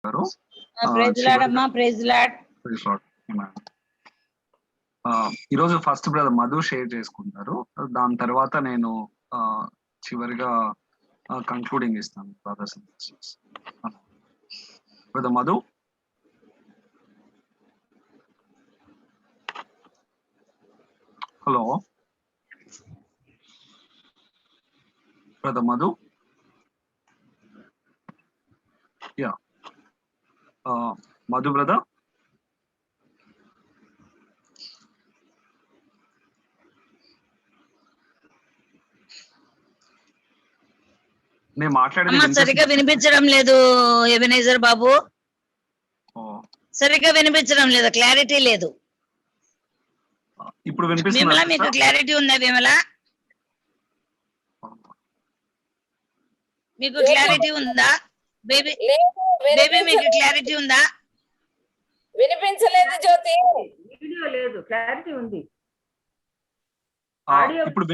గారు praise lord అమ్మా, praise lord. ఈరోజు ఫస్ట్ బ్రదర్ మధు షేర్ చేసుకుంటారు. దాని తర్వాత నేను చివరిగా కంక్లూడింగ్ ఇస్తాను brothers and sisters. Brother Madhu. Hello brother Madhu. Yeah Madhu brother. నేను మాట్లాడేది సరిగ్గా వినిపించడం లేదు ఎబెనేజర్ బాబు, సరిగ్గా వినిపించడం లేదు, క్లారిటీ లేదు. ఇప్పుడు వినిపిస్తుందా? విమల, మీకు క్లారిటీ ఉందా? విమల, మీకు క్లారిటీ ఉందా? బేబీ బేబీ, మీకు క్లారిటీ ఉందా? వినిపించలేదు జ్యోతి. వీడియో లేదు, క్లారిటీ ఉంది. ఆడియో ఇప్పుడు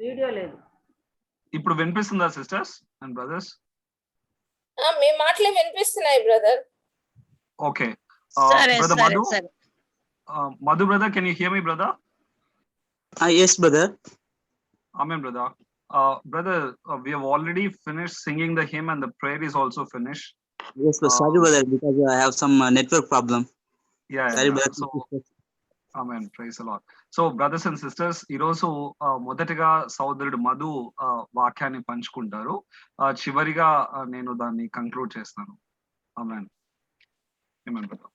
వీడియో లేదు. ఇప్పుడు వినిపిస్తుందా సిస్టర్స్ అండ్ బ్రదర్స్? మీ మాటలే వినిపిస్తున్నాయి brother. Okay brother Madhu. Madhu brother, can you hear me brother? Yes brother. Amen brother. Brother, we have already finished singing the hymn and the prayer is also finished. Yes brother, sorry brother, because I have some network problem. Yeah, sorry yeah. brother. So, amen, praise the Lord. So brothers and sisters, ఈరోజు మొదటిగా సోదరుడు మధు వాక్యాన్ని పంచుకుంటారు. చివరిగా నేను దాన్ని conclude చేస్తాను. ఆమేన్. ఆమేన్ brother.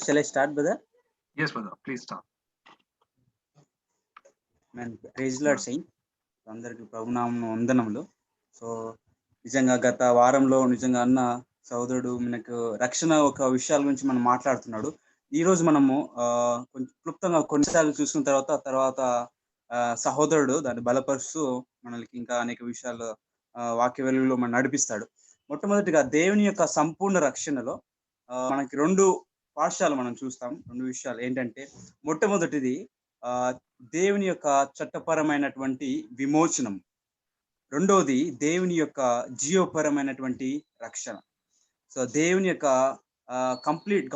Shall I start brother? Yes brother, please start. Man, praise the Lord saint. అందరికి ప్రభునామమున వందనములు. సో నిజంగా గత వారంలో నిజంగా అన్న సోదరుడు మనకు రక్షణ ఒక విషయాల గురించి మనం మాట్లాడుతున్నాడు. ఈ రోజు మనము కొంచెం క్లుప్తంగా కొన్నిసార్లు చూసుకున్న తర్వాత సహోదరుడు దాన్ని బలపరుస్తూ మనకి ఇంకా అనేక విషయాలు వాక్య వెలుగులో మనం నడిపిస్తాడు. మొట్టమొదటిగా దేవుని యొక్క సంపూర్ణ రక్షణలో మనకి రెండు పాఠశాల మనం చూస్తాం. రెండు విషయాలు ఏంటంటే, మొట్టమొదటిది దేవుని యొక్క చట్టపరమైనటువంటి విమోచనం, రెండవది దేవుని యొక్క జీవపరమైనటువంటి రక్షణ. సో దేవుని యొక్క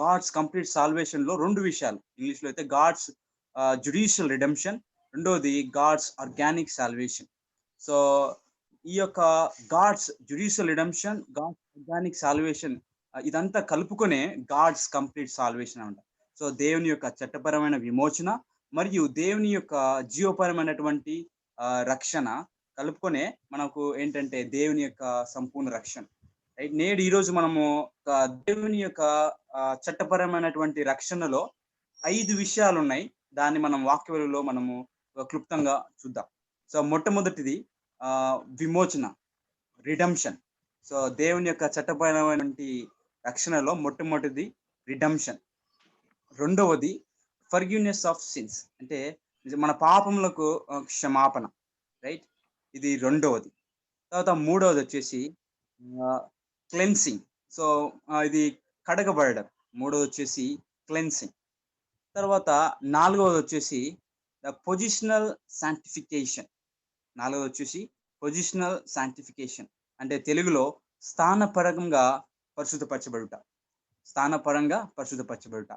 గాడ్స్ కంప్లీట్ సాల్వేషన్ లో రెండు విషయాలు, ఇంగ్లీష్ లో అయితే గాడ్స్ జుడిషియల్ రిడెంప్షన్, రెండవది గాడ్స్ ఆర్గానిక్ సాల్వేషన్. సో ఈ యొక్క God's judicial redemption, God's organic salvation, ఇదంతా కలుపుకొనే గాడ్స్ కంప్లీట్ సాల్వేషన్ అంట. సో దేవుని యొక్క చట్టపరమైన విమోచన మరియు దేవుని యొక్క జీవపరమైనటువంటి రక్షణ కలుపుకొనే మనకు ఏంటంటే దేవుని యొక్క సంపూర్ణ రక్షణ. రైట్, నేడు ఈరోజు మనము దేవుని యొక్క చట్టపరమైనటువంటి రక్షణలో 5 విషయాలు ఉన్నాయి. దాన్ని మనం వాక్యములలో మనము క్లుప్తంగా చూద్దాం. సో మొట్టమొదటిది విమోచన, రిడెంప్షన్. సో దేవుని యొక్క చట్టపరమైనటువంటి రక్షణలో మొట్టమొదటిది రిడెంప్షన్, రెండవది ఫర్గివ్నెస్ ఆఫ్ సిన్స్, అంటే మన పాపములకు క్షమాపణ. రైట్, ఇది రెండవది. తర్వాత మూడవది వచ్చేసి క్లెన్సింగ్. సో ఇది కడగబడడం. మూడవది వచ్చేసి క్లెన్సింగ్. తర్వాత నాలుగవది వచ్చేసి పొజిషనల్ శాంటిఫికేషన్. నాలుగవది వచ్చేసి పొజిషనల్ శాంటిఫికేషన్ అంటే తెలుగులో స్థానపరంగా పరిశుద్ధపరచబడుట, స్థానపరంగా పరిశుద్ధపరచబడుట.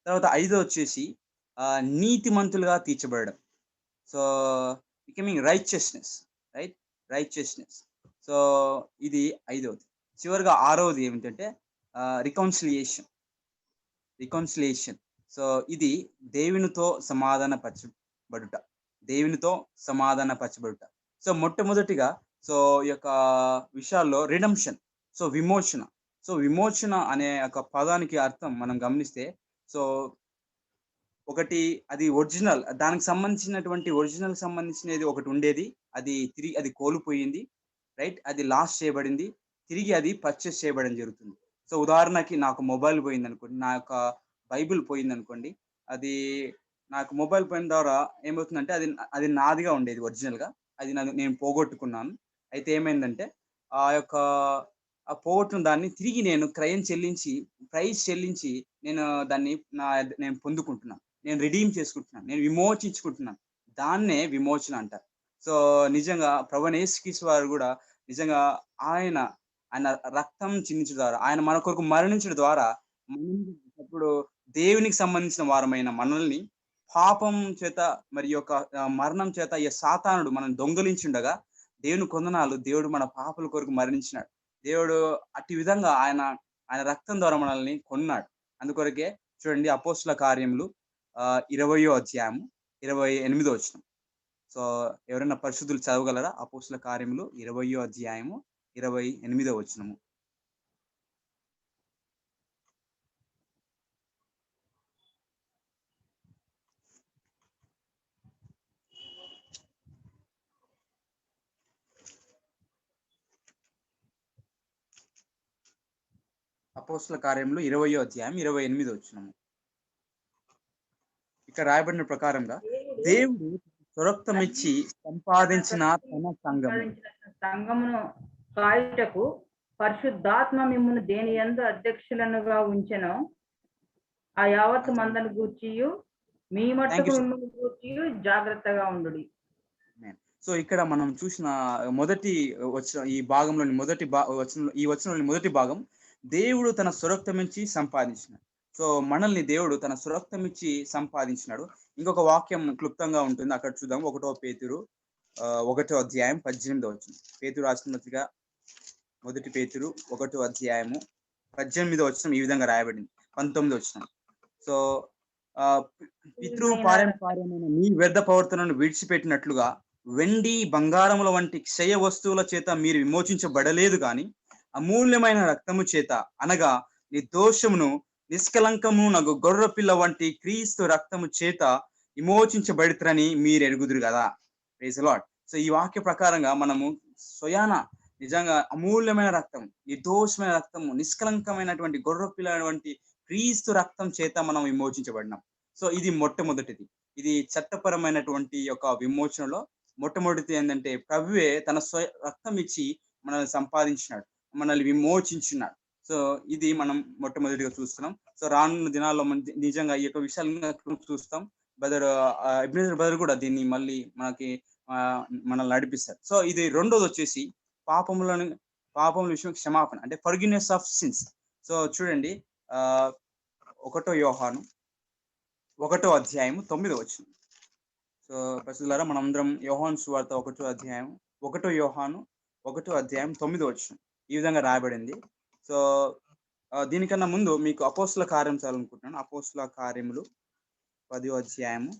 తర్వాత ఐదో వచ్చేసి నీతిమంతులుగా తీర్చబడడం. So becoming righteousness. Right, righteousness. So ఇది ఐదవది. చివరిగా ఆరవది ఏమిటంటే రికౌన్సిలియేషన్. రికౌన్సిలియేషన్. సో ఇది దేవునితో సమాధానపరచబడుట, దేవునితో సమాధానపరచబడుట. సో మొట్టమొదటిగా సో ఈ యొక్క విషయాల్లో రిడెంప్షన్, సో విమోచన. సో విమోచన అనే ఒక పదానికి అర్థం మనం గమనిస్తే, సో ఒకటి అది ఒరిజినల్, దానికి సంబంధించినటువంటి ఒరిజినల్ సంబంధించినది ఒకటి ఉండేది, అది కోల్పోయింది. రైట్, అది లాస్ చేయబడింది, తిరిగి అది పర్చేస్ చేయబడడం జరుగుతుంది. సో ఉదాహరణకి నాకు మొబైల్ పోయింది అనుకోండి, నా యొక్క బైబిల్ పోయింది అనుకోండి. అది నాకు మొబైల్ పోయిన ద్వారా ఏమవుతుందంటే అది నాదిగా ఉండేది ఒరిజినల్గా, అది నేను పోగొట్టుకున్నాను. అయితే ఏమైందంటే ఆ యొక్క ఆ పోగొట్టిన దాన్ని తిరిగి నేను ప్రైజ్ చెల్లించి నేను దాన్ని నేను పొందుకుంటున్నాను, నేను రిడీమ్ చేసుకుంటున్నాను, నేను విమోచించుకుంటున్నాను. దాన్నే విమోచన అంటారు. సో నిజంగా ప్రభువైన యేసుక్రీస్తు వారు కూడా నిజంగా ఆయన ఆయన రక్తం చిందించడం ద్వారా, ఆయన మన కొరకు మరణించడం ద్వారా ఇప్పుడు దేవునికి సంబంధించిన వారమైన మనల్ని పాపం చేత మరి యొక్క మరణం చేత ఈ సాతానుడు మనం దొంగలించుండగా దేవుని కొందనాలు, దేవుడు మన పాపల కొరకు మరణించినాడు. దేవుడు అట్టి విధంగా ఆయన రక్తం ద్వారా మనల్ని కొన్నాడు. అందుకొరకే చూడండి అపోస్తుల కార్యములు 20వ అధ్యాయము 28వ వచనం. సో ఎవరైనా పరిశుద్ధులు చదవగలరా? అపోస్తుల కార్యములు 20వ అధ్యాయము 28వ వచనము. అపోస్తుల కార్యములు 20వ అధ్యాయం 28వ వచనము. ఇక్కడ రాయబడిన ప్రకారంగా దేవుడు స్వరక్తమిచ్చి సంపాదించిన తన సంఘమును కాయుటకు పరిశుద్ధాత్మ మిమ్మును దేని యందు అధ్యక్షులనుగా ఉంచెనో ఆ యావత్ మందను గూర్చియు మీ మట్టుకు మిమ్మల్ని గూర్చియు జాగ్రత్తగా ఉండుడి. సో ఇక్కడ మనం చూసిన మొదటి వచనం, ఈ భాగంలోని వచనంలోని మొదటి భాగం, దేవుడు తన స్వరక్తమిచ్చి సంపాదించినాడు. సో మనల్ని దేవుడు తన స్వరక్తమిచ్చి సంపాదించినాడు. ఇంకొక వాక్యం క్లుప్తంగా ఉంటుంది, అక్కడ చూద్దాం. 1 పేతురు 1వ అధ్యాయం 18వ వచనం. పేతురు రాసిన పత్రిక 1 పేతురు 1వ అధ్యాయము 18వ వచనం ఈ విధంగా రాయబడింది. 19వ వచనం. సో పితృపారంపర్యమైన మీ వ్యర్థ ప్రవర్తనను విడిచిపెట్టినట్లుగా వెండి బంగారముల వంటి క్షయ వస్తువుల చేత మీరు విమోచించబడలేదు, కానీ అమూల్యమైన రక్తము చేత, అనగా నిర్దోషమును నిష్కలంకము నగు గొర్రె పిల్ల వంటి క్రీస్తు రక్తము చేత విమోచించబడితరని మీరు ఎరుగుదురు కదా. Praise the Lord. సో ఈ వాక్య ప్రకారంగా మనము స్వయాన నిజంగా అమూల్యమైన రక్తం, నిర్దోషమైన రక్తము, నిష్కలంకమైనటువంటి గొర్రె పిల్ల వంటి క్రీస్తు రక్తం చేత మనం విమోచించబడినాం. సో ఇది మొట్టమొదటిది. ఇది చట్టపరమైనటువంటి యొక్క విమోచనలో మొట్టమొదటిది ఏంటంటే ప్రభువే తన రక్తం ఇచ్చి మనల్ని సంపాదించినాడు, మనల్ని విమోచించున్నాడు. సో ఇది మనం మొట్టమొదటిగా చూస్తున్నాం. సో రానున్న దినాల్లో నిజంగా ఈ యొక్క విషయాలను చూస్తాం. బ్రదర్ కూడా దీన్ని మళ్ళీ మనల్ని నడిపిస్తారు. సో ఇది రెండోది వచ్చేసి పాపముల విషయం క్షమాపణ, అంటే ఫర్గివ్నెస్ ఆఫ్ సిన్స్. సో చూడండి 1 యోహాను 1వ అధ్యాయము 9వ వచనం. సో పరిశుద్ధులారా, మనందరం యోహాను సువార్త 1వ యోహాను 1వ అధ్యాయం 9వ వచనం ఈ విధంగా రాయబడింది. సో దీనికన్నా ముందు మీకు అపోస్తుల కార్యం చదవాలనుకుంటున్నాను. అపోస్తుల కార్యములు 10వ అధ్యాయము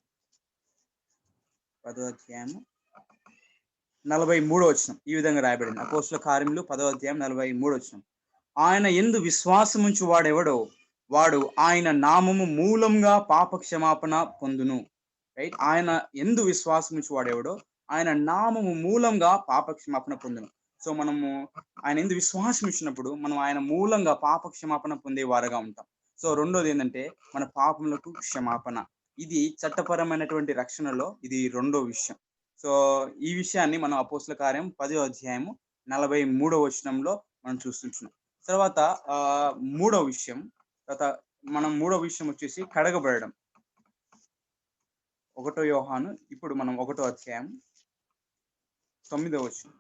43వ వచనం ఈ విధంగా రాయబడింది. అపోస్తుల కార్యములు 10వ అధ్యాయం 43వ వచనం. ఆయన యందు విశ్వాసముంచు వాడెవడో వాడు ఆయన నామము మూలంగా పాప క్షమాపణ పొందును. రైట్. ఆయన యందు విశ్వాసముంచు వాడెవడో ఆయన నామము మూలంగా పాప క్షమాపణ పొందును. సో మనము ఆయన ఎందు విశ్వాసం ఇచ్చినప్పుడు మనం ఆయన మూలంగా పాప క్షమాపణ పొందేవారుగా ఉంటాం. సో రెండోది ఏంటంటే మన పాపములకు క్షమాపణ. ఇది చట్టపరమైనటువంటి రక్షణలో ఇది రెండో విషయం. సో ఈ విషయాన్ని మనం అపోస్తుల కార్యం 10వ అధ్యాయము 43వ వచనంలో మనం చూస్తుంటున్నాం. తర్వాత మూడో విషయం వచ్చేసి కడగబడడం. 1 యోహాను, ఇప్పుడు మనం 1వ అధ్యాయం 9వ వచనం.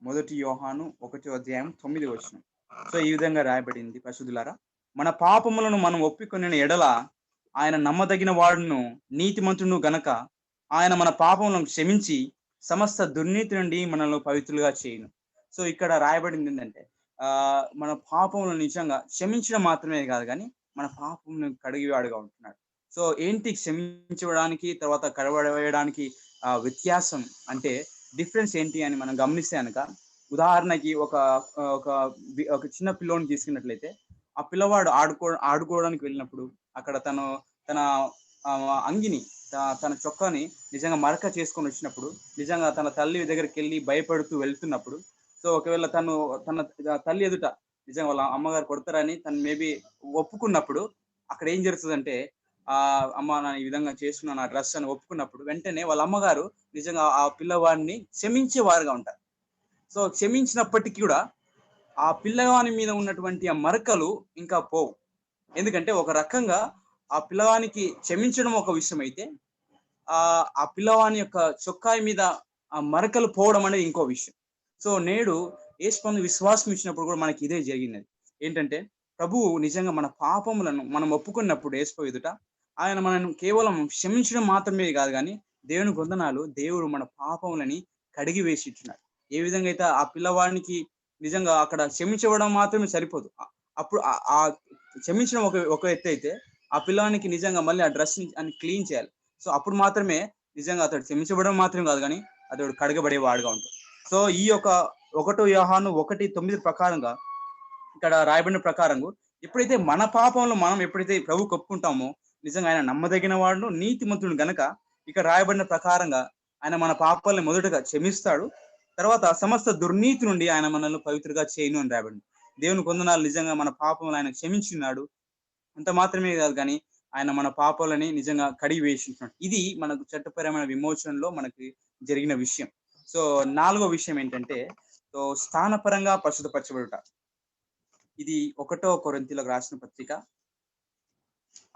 1 యోహాను 1వ అధ్యాయం 9వ వచనం. సో ఈ విధంగా రాయబడింది. పరిశుద్ధులారా, మన పాపములను మనం ఒప్పుకొనిన ఎడల ఆయన నమ్మదగిన వాడును నీతిమంతుడును గనక ఆయన మన పాపములను క్షమించి సమస్త దుర్నీతి నుండి మనల్ని పవిత్రులుగా చేయును. సో ఇక్కడ రాయబడింది ఏంటంటే మన పాపములను నిజంగా క్షమించడం మాత్రమే కాదు, కానీ మన పాపములను కడిగివాడుగా ఉంటున్నాడు. సో ఏంటి క్షమించడానికి తర్వాత కడగవేయడానికి వ్యత్యాసం అంటే డిఫరెన్స్ ఏంటి అని మనం గమనిస్తే కనుక, ఉదాహరణకి ఒక చిన్న పిల్లోని తీసుకున్నట్లయితే ఆ పిల్లవాడు ఆడుకోవడానికి వెళ్ళినప్పుడు అక్కడ తన అంగిని తన చొక్కాని నిజంగా మరక చేసుకొని వచ్చినప్పుడు, నిజంగా తన తల్లి దగ్గరికి వెళ్ళి భయపడుతూ వెళ్తున్నప్పుడు, సో ఒకవేళ తన తల్లి ఎదుట నిజంగా వాళ్ళ అమ్మగారు కొడతారని తను మేబీ ఒప్పుకున్నప్పుడు అక్కడ ఏం జరుగుతుందంటే అమ్మ నేను ఈ విధంగా చేస్తున్నాను నా డ్రెస్ అని ఒప్పుకున్నప్పుడు వెంటనే వాళ్ళ అమ్మగారు నిజంగా ఆ పిల్లవాడిని క్షమించేవారుగా ఉంటారు. సో క్షమించినప్పటికీ కూడా ఆ పిల్లవాని మీద ఉన్నటువంటి ఆ మరకలు ఇంకా పోవు. ఎందుకంటే ఒక రకంగా ఆ పిల్లవానికి క్షమించడం ఒక విషయం అయితే ఆ పిల్లవాని యొక్క చొక్కాయి మీద ఆ మరకలు పోవడం అనేది ఇంకో విషయం. సో నేడు యేసుపందు విశ్వాసం ఇచ్చినప్పుడు కూడా మనకి ఇదే జరిగినది. ఏంటంటే ప్రభువు నిజంగా మన పాపములను మనం ఒప్పుకున్నప్పుడు యేసు ఎదుట ఆయన మనను కేవలం క్షమించడం మాత్రమే కాదు, కానీ దేవుని వందనాలు, దేవుడు మన పాపములని కడిగి వేసి ఇచ్చినాడు. ఏ విధంగా అయితే ఆ పిల్లవాడికి నిజంగా అక్కడ క్షమించడం మాత్రమే సరిపోదు. అప్పుడు ఆ క్షమించడం ఒక ఎత్తు అయితే ఆ పిల్లవానికి నిజంగా మళ్ళీ ఆ డ్రెస్ అని క్లీన్ చేయాలి. సో అప్పుడు మాత్రమే నిజంగా అతడు క్షమించబడడం మాత్రం కాదు, కానీ అతడు కడగబడేవాడుగా ఉంటాడు. సో ఈ యొక్క 1 యోహాను 1:9 ప్రకారంగా ఇక్కడ రాయబడిన ప్రకారంగా ఎప్పుడైతే మన పాపంలో మనం ఎప్పుడైతే ప్రభు ఒప్పుకుంటామో నిజంగా ఆయన నమ్మదగిన వాడు, నీతిమంతుడు గనక ఇక్కడ రాయబడిన ప్రకారంగా ఆయన మన పాపాలని మొదటగా క్షమిస్తాడు, తర్వాత సమస్త దుర్నీతి నుండి ఆయన మనల్ని పవిత్రగా చేయను అని రాయబడింది. దేవుని వందనాలు, నిజంగా మన పాపములు ఆయన క్షమించున్నాడు. అంత మాత్రమే కాదు, కానీ ఆయన మన పాపాలని నిజంగా కడిగి వేసింటున్నాడు. ఇది మనకు చట్టపరమైన విమోచనలో మనకి జరిగిన విషయం. సో 4వ విషయం ఏంటంటే సో స్థానపరంగా పరిశుద్ధపరచబడుట. ఇది 1 కొరింథీయులకు రాసిన పత్రిక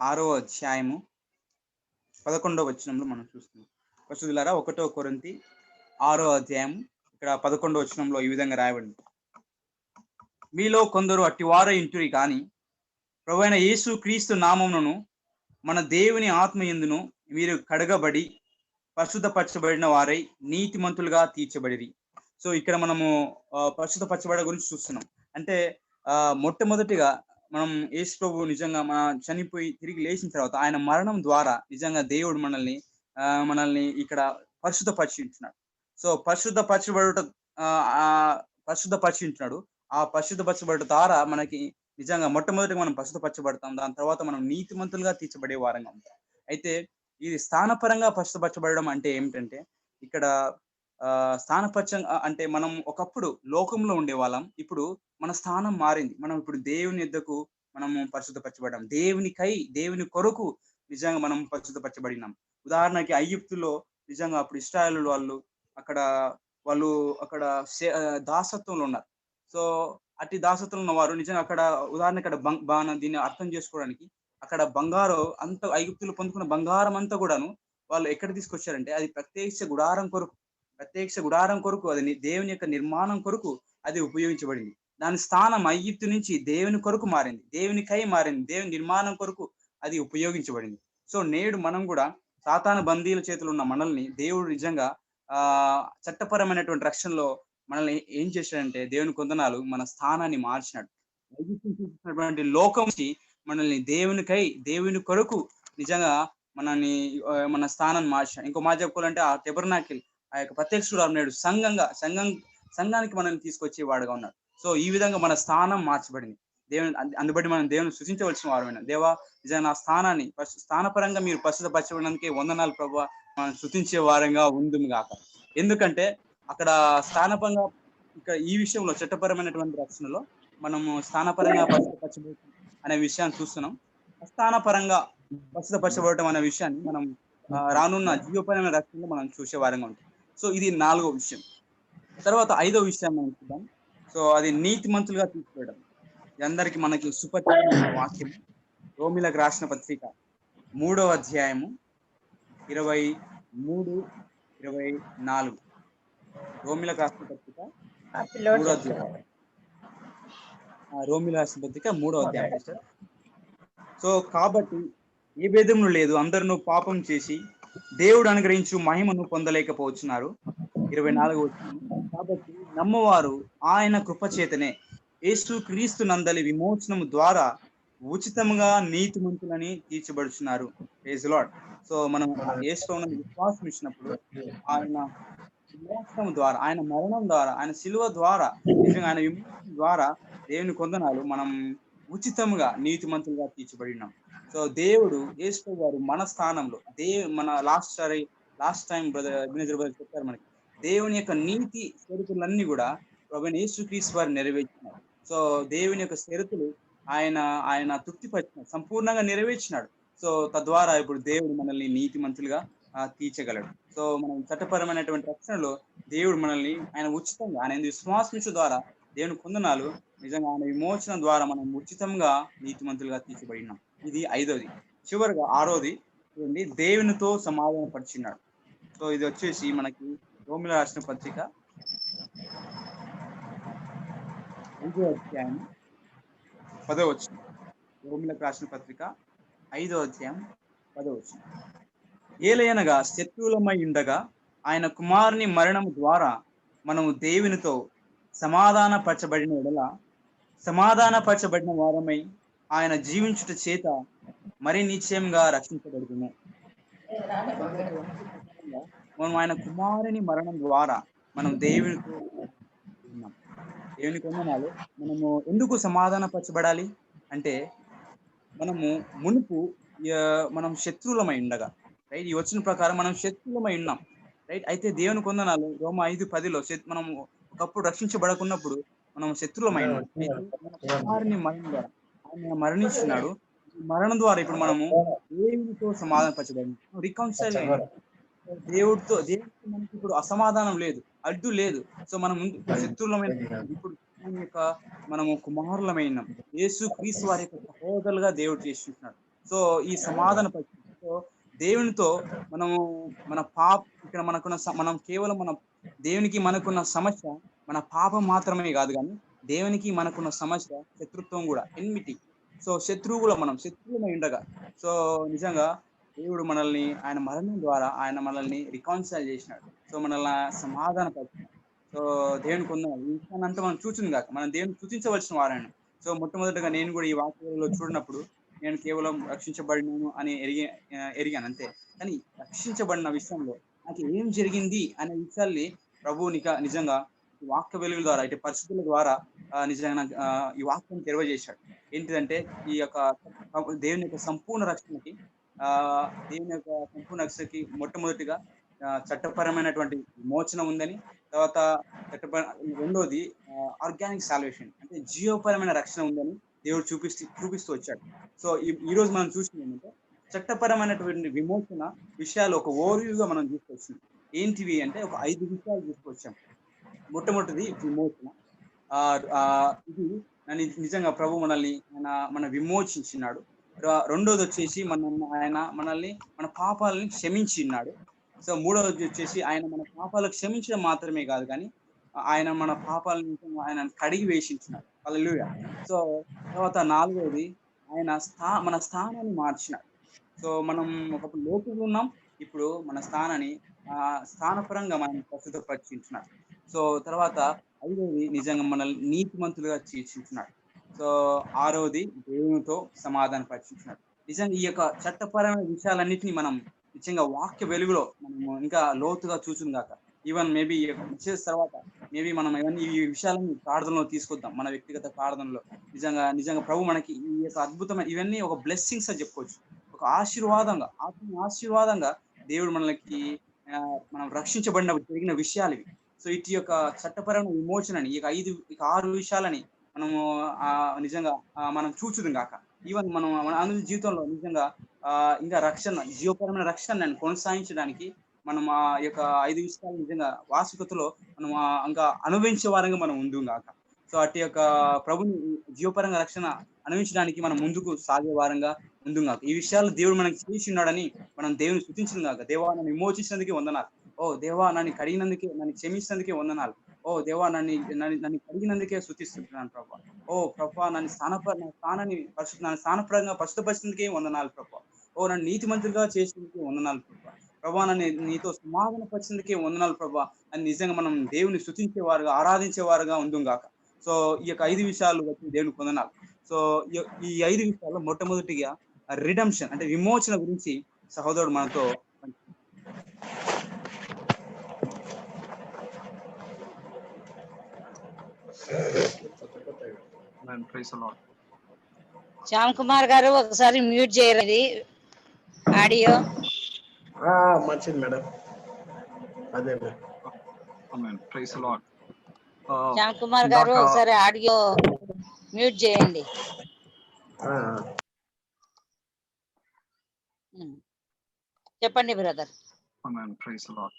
6వ అధ్యాయము 11వ వచనంలో మనం చూస్తున్నాం. పరిశుద్ధులారా, 1 కొరింథీ 6వ అధ్యాయం ఇక్కడ 11వ వచనంలో ఈ విధంగా రాయబడింది. మీలో కొందరు అట్టివారై ఇంటురి కానీ ప్రభువైన యేసు క్రీస్తు నామమును మన దేవుని ఆత్మ యందును మీరు కడగబడి పరిశుద్ధపరచబడిన వారై నీతిమంతులుగా తీర్చబడిరి. సో ఇక్కడ మనము పరిశుద్ధపరచబడ గురించి చూస్తున్నాం. అంటే మొట్టమొదటిగా మనం యేసు ప్రభు నిజంగా మన చనిపోయి తిరిగి లేచిన తర్వాత ఆయన మరణం ద్వారా నిజంగా దేవుడు మనల్ని ఇక్కడ పరిశుద్ధపరిచింటున్నాడు. సో పరిశుద్ధపరిచింటున్నాడు. ఆ పరిశుద్ధపరచబడ ద్వారా మనకి నిజంగా మొట్టమొదటిగా మనం పరిశుద్ధపరచబడతాం. దాని తర్వాత మనం నీతిమంతులుగా తీర్చబడే వారంగా ఉంటాం. అయితే ఇది స్థానపరంగా పరిశుద్ధపరచబడడం అంటే ఏమిటంటే ఇక్కడ స్థానపరచంగా అంటే మనం ఒకప్పుడు లోకంలో ఉండే వాళ్ళం, ఇప్పుడు మన స్థానం మారింది. మనం ఇప్పుడు దేవుని యొద్దకు మనము పరిశుద్ధపరచబడ్డాం. దేవుని కొరకు నిజంగా మనం పరిశుద్ధపరచబడినాం. ఉదాహరణకి ఐగుప్తులో నిజంగా అప్పుడు ఇశ్రాయేలు వాళ్ళు అక్కడ దాసత్వంలో ఉన్నారు. సో అట్టి దాసత్వంలో ఉన్న వారు నిజంగా అక్కడ ఉదాహరణ ఇక్కడ దీన్ని అర్థం చేసుకోవడానికి అక్కడ బంగారం అంత ఐగుప్తులు పొందుకున్న బంగారం అంతా కూడాను వాళ్ళు ఎక్కడ తీసుకొచ్చారంటే అది ప్రత్యక్ష గుడారం కొరకు అది దేవుని యొక్క నిర్మాణం కొరకు అది ఉపయోగించబడింది. దాని స్థానం ఐగుప్తు నుంచి దేవుని కొరకు మారింది, దేవునికై మారింది, దేవుని నిర్మాణం కొరకు అది ఉపయోగించబడింది. సో నేడు మనం కూడా సాతాను బందీల చేతులు ఉన్న మనల్ని దేవుడు నిజంగా చట్టపరమైనటువంటి రక్షణలో మనల్ని ఏం చేశాడంటే దేవుని కొందనాలు మన స్థానాన్ని మార్చినాడు. చూసినటువంటి లోకం నుంచి మనల్ని దేవుని కొరకు నిజంగా మన స్థానాన్ని మార్చాడు. ఇంకో మాట చెప్పుకోవాలంటే ఆ టెబర్నాకిల్ ఆ యొక్క ప్రత్యక్షుడు నేడు సంఘానికి మనల్ని తీసుకొచ్చేవాడుగా ఉన్నాడు. సో ఈ విధంగా మన స్థానం మార్చబడింది. అందుబట్టి మనం దేవుని సృష్టించవలసిన వారమైన దేవా నిజంగా నా స్థానాన్ని స్థానపరంగా మీరు పరిశుద్ధపరచడానికి వందనాలు ప్రభువా, మనం స్తుతించే వారంగా ఉందుము గాక. ఎందుకంటే అక్కడ స్థానపరంగా ఇక్కడ ఈ విషయంలో చట్టపరమైనటువంటి రక్షణలో మనము స్థానపరంగా పరిశుద్ధపరచబడటం అనే విషయాన్ని చూస్తున్నాం. స్థానపరంగా పరిశుద్ధపరచబడటం అనే విషయాన్ని మనం రానున్న జీవపరమైన రక్షణలో మనం చూసే వారంగా ఉంటాం. సో ఇది 4వ విషయం. తర్వాత 5వ విషయం మనం చూద్దాం. సో అది నీతిమంతులుగా తీసుకోవడం. అందరికి మనకి సుపరిచితమైన వాక్యం రోమిలకు రాసిన పత్రిక 3వ అధ్యాయము 23-24. రోమిలకు రాసిన పత్రిక 3వ అధ్యాయం. రోమిలకు రాసిన పత్రిక 3వ అధ్యాయం. సో కాబట్టి ఏ భేదములు లేదు, అందరూ పాపం చేసి దేవుడు అనుగ్రహించు మహిమను పొందలేకపోతున్నారు. 24వ వచనం. కాబట్టి నమ్మవారు ఆయన కృపచేతనే యేసు క్రీస్తు నందలి విమోచనము ద్వారా ఉచితంగా నీతిమంతులని తీర్చబడుచున్నారు. Praise the Lord. సో మనం యేసుని విశ్వాసం ఇచ్చినప్పుడు ఆయన విమోచనం ద్వారా, ఆయన మరణం ద్వారా, ఆయన శిలువ ద్వారా, నిజంగా ఆయన విమోచనం ద్వారా దేవుని కొందనాలు మనం ఉచితంగా నీతిమంతులుగా తీర్చబడినాం. సో దేవుడు యేసు గారు మన స్థానంలో మన లాస్ట్ టైం బ్రదర్ చెప్పారు మనకి దేవుని యొక్క నీతి షరతులన్నీ కూడా ప్రభువైన యేసుక్రీస్తు వారు నెరవేర్చినాడు. సో దేవుని యొక్క షరతులు ఆయన తృప్తిపరిచినాడు, సంపూర్ణంగా నెరవేర్చినాడు. సో తద్వారా ఇప్పుడు దేవుడు మనల్ని నీతిమంతులుగా తీర్చగలడు. సో మనం చట్టపరమైనటువంటి రక్షణలో దేవుడు మనల్ని ఆయన ఉచితంగా ఆయన విశ్వాసించడం ద్వారా దేవుని కొందనాలు నిజంగా ఆయన విమోచన ద్వారా మనం ఉచితంగా నీతిమంతులుగా తీర్చబడినాం. ఇది 5వది. చివరిగా 6వది చూడండి, దేవునితో సమాధాన పరిచినాడు. సో ఇది వచ్చేసి మనకి రోమిల రాసిన పత్రిక 5వ అధ్యాయం 10వ వచనం. రోమిలకు రాసిన పత్రిక 5వ అధ్యాయం 10వ వచనం. ఏలయనగా శత్రువులమై ఉండగా ఆయన కుమారుని మరణము ద్వారా మనము దేవునితో సమాధానపరచబడిన ఎడల సమాధానపరచబడిన వారమై ఆయన జీవించుట చేత మరి నిశ్చయంగా రక్షించబడుతున్నాం. మనం ఆయన కుమారుని మరణం ద్వారా మనం దేవునితో ఉన్నాం. దేవుని కొందనాలు మనము ఎందుకు సమాధానపరచబడాలి అంటే మనము మునుపు మనం శత్రువులమై ఉండగా, రైట్, ఈ వచ్చిన ప్రకారం మనం శత్రువులమై ఉన్నాం, రైట్. అయితే దేవుని కొందనాలు రోమా 5:10లో మనము ఒకప్పుడు రక్షించబడకున్నప్పుడు మనం శత్రువులమై ఉన్నాం. కుమారుని మరణం ద్వారా ఆయన మరణించినాడు. మరణం ద్వారా ఇప్పుడు మనము దేవునితో సమాధానపరచబడి రికన్సైల్ అయినాం. దేవుడికి మనకి ఇప్పుడు అసమాధానం లేదు, అడ్డు లేదు. సో మనం ముందు శత్రువులమైన ఇప్పుడు మనము కుమారులమైన యేసు క్రీస్తు వారి యొక్క సహోదరులుగా దేవుడు చేస్తున్నాడు. సో ఈ సమాధాన పరిస్థితి, సో దేవునితో మనము మన ఇక్కడ మనం కేవలం మన దేవునికి మనకున్న సమస్య మన పాపం మాత్రమే కాదు, కానీ దేవునికి మనకున్న సమస్య శత్రుత్వం కూడా, ఎన్మిటి. సో మనం శత్రువులమై ఉండగా, సో నిజంగా దేవుడు మనల్ని ఆయన మరణం ద్వారా ఆయన మనల్ని రికాన్సైల్ చేసినాడు. సో మనల్ని సమాధాన పరిచినాడు. సో దేవునికి ఉన్న ఈ విషయాన్ని అంతా మనం చూసింది కాక మనం దేవుని సూచించవలసిన వారాయన. సో మొట్టమొదటిగా నేను కూడా ఈ వాక్యాలలో చూడనప్పుడు నేను కేవలం రక్షించబడినాను అని ఎరిగాను అంతే. కానీ రక్షించబడిన విషయంలో నాకు ఏం జరిగింది అనే విషయాల్ని ప్రభు నిజంగా ఈ వాక్య వెలుగుల ద్వారా, ఇటు పరిస్థితుల ద్వారా నిజంగా ఈ వాక్యం తెలియజేశాడు. ఏంటిదంటే ఈ యొక్క దేవుని యొక్క సంపూర్ణ రక్షణకి మొట్టమొదటిగా చట్టపరమైనటువంటి విమోచన ఉందని, తర్వాత రెండోది ఆర్గానిక్ సాల్వేషన్ అంటే జీవపరమైన రక్షణ ఉందని దేవుడు చూపిస్తూ వచ్చాడు. సో ఈ రోజు మనం చూసింది ఏంటంటే చట్టపరమైనటువంటి విమోచన విషయాలు ఒక ఓవర్వ్యూగా మనం తీసుకొచ్చాం. ఏంటివి అంటే ఒక 5 విషయాలు తీసుకొచ్చాం. మొట్టమొదటిది విమోచన. ఇది నిజంగా ప్రభు మన విమోచించినాడు. రెండోది వచ్చేసి ఆయన మనల్ని మన పాపాలని క్షమించిన్నాడు. సో మూడవది వచ్చేసి ఆయన మన పాపాలకు క్షమించడం మాత్రమే కాదు, కానీ ఆయన మన పాపాలను ఆయన కడిగి వేసించినాడు. హల్లెలూయా. సో తర్వాత నాలుగవది ఆయన మన స్థానాన్ని మార్చినాడు. సో మనం ఒకప్పుడు లోకంలో ఉన్నాం, ఇప్పుడు మన స్థానపరంగా మనం ప్రస్తుతపరిచించున్నాడు. సో తర్వాత 5వది నిజంగా మనల్ని నీతిమంతులుగా తీర్చించున్నాడు. సో 6వది దేవునితో సమాధాన పరిచించున్నాడు. నిజంగా ఈ యొక్క చట్టపరమైన విషయాలన్నింటినీ మనం నిజంగా వాక్య వెలుగులో మనము ఇంకా లోతుగా చూసును గాక. ఈవెన్ మేబీ మెసేజ్ తర్వాత మేబీ మనం ఇవన్నీ ఈ విషయాలను ప్రార్థనలో తీసుకొద్దాం, మన వ్యక్తిగత ప్రార్థనలో. నిజంగా ప్రభు మనకి ఈ యొక్క అద్భుతమైన ఇవన్నీ ఒక బ్లెస్సింగ్స్ అని చెప్పుకోవచ్చు, ఒక ఆశీర్వాదంగా దేవుడు మనకి మనం రక్షించబడినప్పుడు జరిగిన విషయాలు ఇవి. సో ఇటు యొక్క చట్టపరమైన విమోచనని ఈ 6 విషయాలని మనము నిజంగా మనం చూచుదు గాక. ఈవెన్ మన అందరి జీవితంలో నిజంగా ఇంకా జీవపరమైన రక్షణ కొనసాగించడానికి మనం ఆ యొక్క 5 విషయాలు నిజంగా వాస్తవికతలో మనం ఇంకా అనుభవించే వారంగా మనం ఉండు గాక. సో అటు యొక్క ప్రభుని జీవపరంగా రక్షణ అనుభవించడానికి మనం ముందుకు సాగే వారంగా ఉండు గాక. ఈ విషయాలు దేవుడు మనకి చేసి ఉన్నాడని మనం దేవుని స్తుతించడం గాక. దేవా నన్ను విమోచించినందుకే వందనాలు. ఓ దేవా నన్ను కడిగినందుకే, నన్ను క్షమించినందుకే వందనాలు. ఓ దేవా నన్ను కడిగినందుకే స్తుతిస్తున్నాను ప్రభా. ఓ ప్రభా నన్ను స్థానపరంగా పరిశుద్ధపరిచినందుకే వందనాలు ప్రభా. ఓ నన్ను నీతిమంతులుగా చేసినందుకే వందనాలు ప్రభా. ప్రభా నన్ను నీతో సమాధాన పరిచినందుకే వందనాలు ప్రభా అని నిజంగా మనం దేవుని స్తుతించేవారుగా, ఆరాధించేవారుగా ఉందుం గాక. సో ఈ యొక్క 5 విషయాలు బట్టి దేవునికి వందనాలు. సో ఈ 5 విషయాల్లో మొట్టమొదటిగా రిడెంప్షన్ అంటే విమోచన గురించి సహోదరుడు మనతో శ్యామ్ కుమార్ గారు ఒకసారి మ్యూట్ చేయరండి ఆడియో. మంచిది మేడం. అదే శ్యామ్ కుమార్ గారు ఒకసారి ఆడియో మ్యూట్ చేయండి. చెప్పండి brother. Amen. Praise the Lord.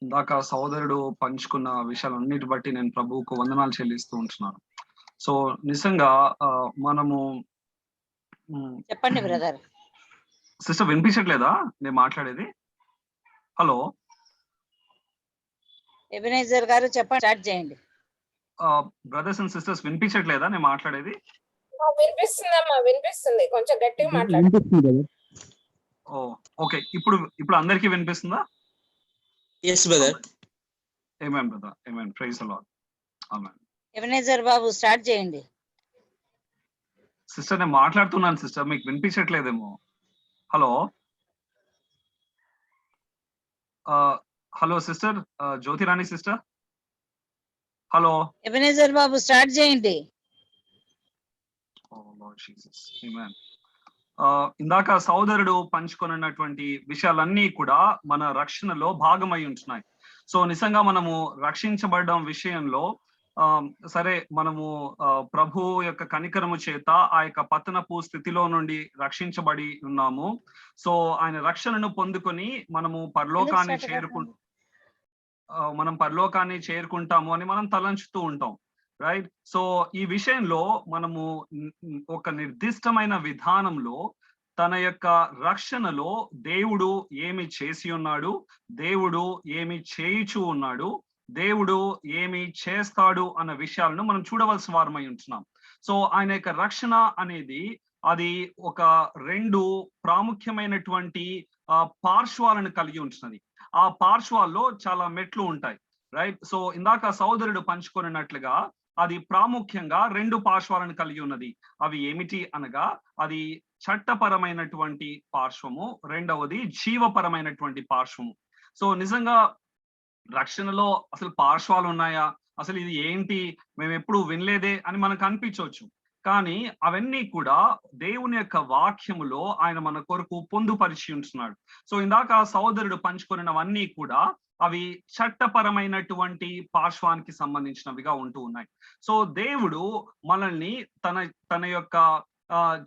ఇందాక సహోదరుడు పంచుకున్న విషయాలన్నిటి బట్టి నేను ప్రభువుకు వందనాలు చెల్లిస్తూ ఉంటున్నాను. సో నిజంగా మనము చెప్పండి బ్రదర్. సిస్టర్ వినిపించట్లేదా నేను మాట్లాడేది? హలో ఎబెనేజర్ గారు చెప్పండి, స్టార్ట్ చేయండి. బ్రదర్స్ అండ్ సిస్టర్స్ వినిపించట్లేదా నేను మాట్లాడేది? వినిపిస్తుందమ్మా, వినిపిస్తుంది. కొంచెం గట్టిగా మాట్లాడు. ఓకే, ఇప్పుడు అందరికీ వినిపిస్తుందా? Yes brother. Amen brother, amen. Praise the Lord. Amen. Ebenezer Babu start చేయండి. సిస్టర్ నేను మాట్లాడుతున్నాను సిస్టర్, మీకు వినిపించట్లేదేమో. Hello hello sister Jyotirani sister, hello. Ebenezer Babu start చేయండి. ఇందాక సోదరుడు పంచుకొన్నటువంటి విషయాలన్నీ కూడా మన రక్షణలో భాగమై ఉంటున్నాయి. సో నిజంగా మనము రక్షించబడడం విషయంలో సరే మనము ప్రభు యొక్క కనికరము చేత ఆ యొక్క పతనపు స్థితిలో నుండి రక్షించబడి ఉన్నాము. సో ఆయన రక్షణను పొందుకొని మనము పరలోకాన్ని చేరుకుంటాము అని మనం తలంచుతూ ఉంటాం, రైట్? సో ఈ విషయంలో మనము ఒక నిర్దిష్టమైన విధానంలో తన యొక్క రక్షణలో దేవుడు ఏమి చేసి ఉన్నాడు, దేవుడు ఏమి చేయుచూ ఉన్నాడు, దేవుడు ఏమి చేస్తాడు అన్న విషయాలను మనం చూడవలసిన వారమై ఉంటున్నాం. సో ఆయన యొక్క రక్షణ అనేది అది ఒక 2 ప్రాముఖ్యమైనటువంటి పార్శ్వాలను కలిగి ఉంటున్నది. ఆ పార్శ్వాల్లో చాలా మెట్లు ఉంటాయి, రైట్? సో ఇందాక సోదరుడు పంచుకొనినట్లుగా అది ప్రాముఖ్యంగా 2 పార్శ్వాలను కలిగి ఉన్నది. అవి ఏమిటి అనగా అది చట్టపరమైనటువంటి పార్శ్వము, రెండవది జీవపరమైనటువంటి పార్శ్వము. సో నిజంగా రక్షణలో అసలు పార్శ్వాలు ఉన్నాయా, అసలు ఇది ఏంటి, మేము ఎప్పుడు వినలేదే అని మనకు అనిపించవచ్చు. కానీ అవన్నీ కూడా దేవుని యొక్క వాక్యములో ఆయన మన కొరకు పొందుపరిచి ఉంటున్నాడు. సో ఇందాక సోదరుడు పంచుకున్నవన్నీ కూడా అవి చట్టపరమైనటువంటి పార్శ్వానికి సంబంధించినవిగా ఉంటూ ఉన్నాయి. సో దేవుడు మనల్ని తన యొక్క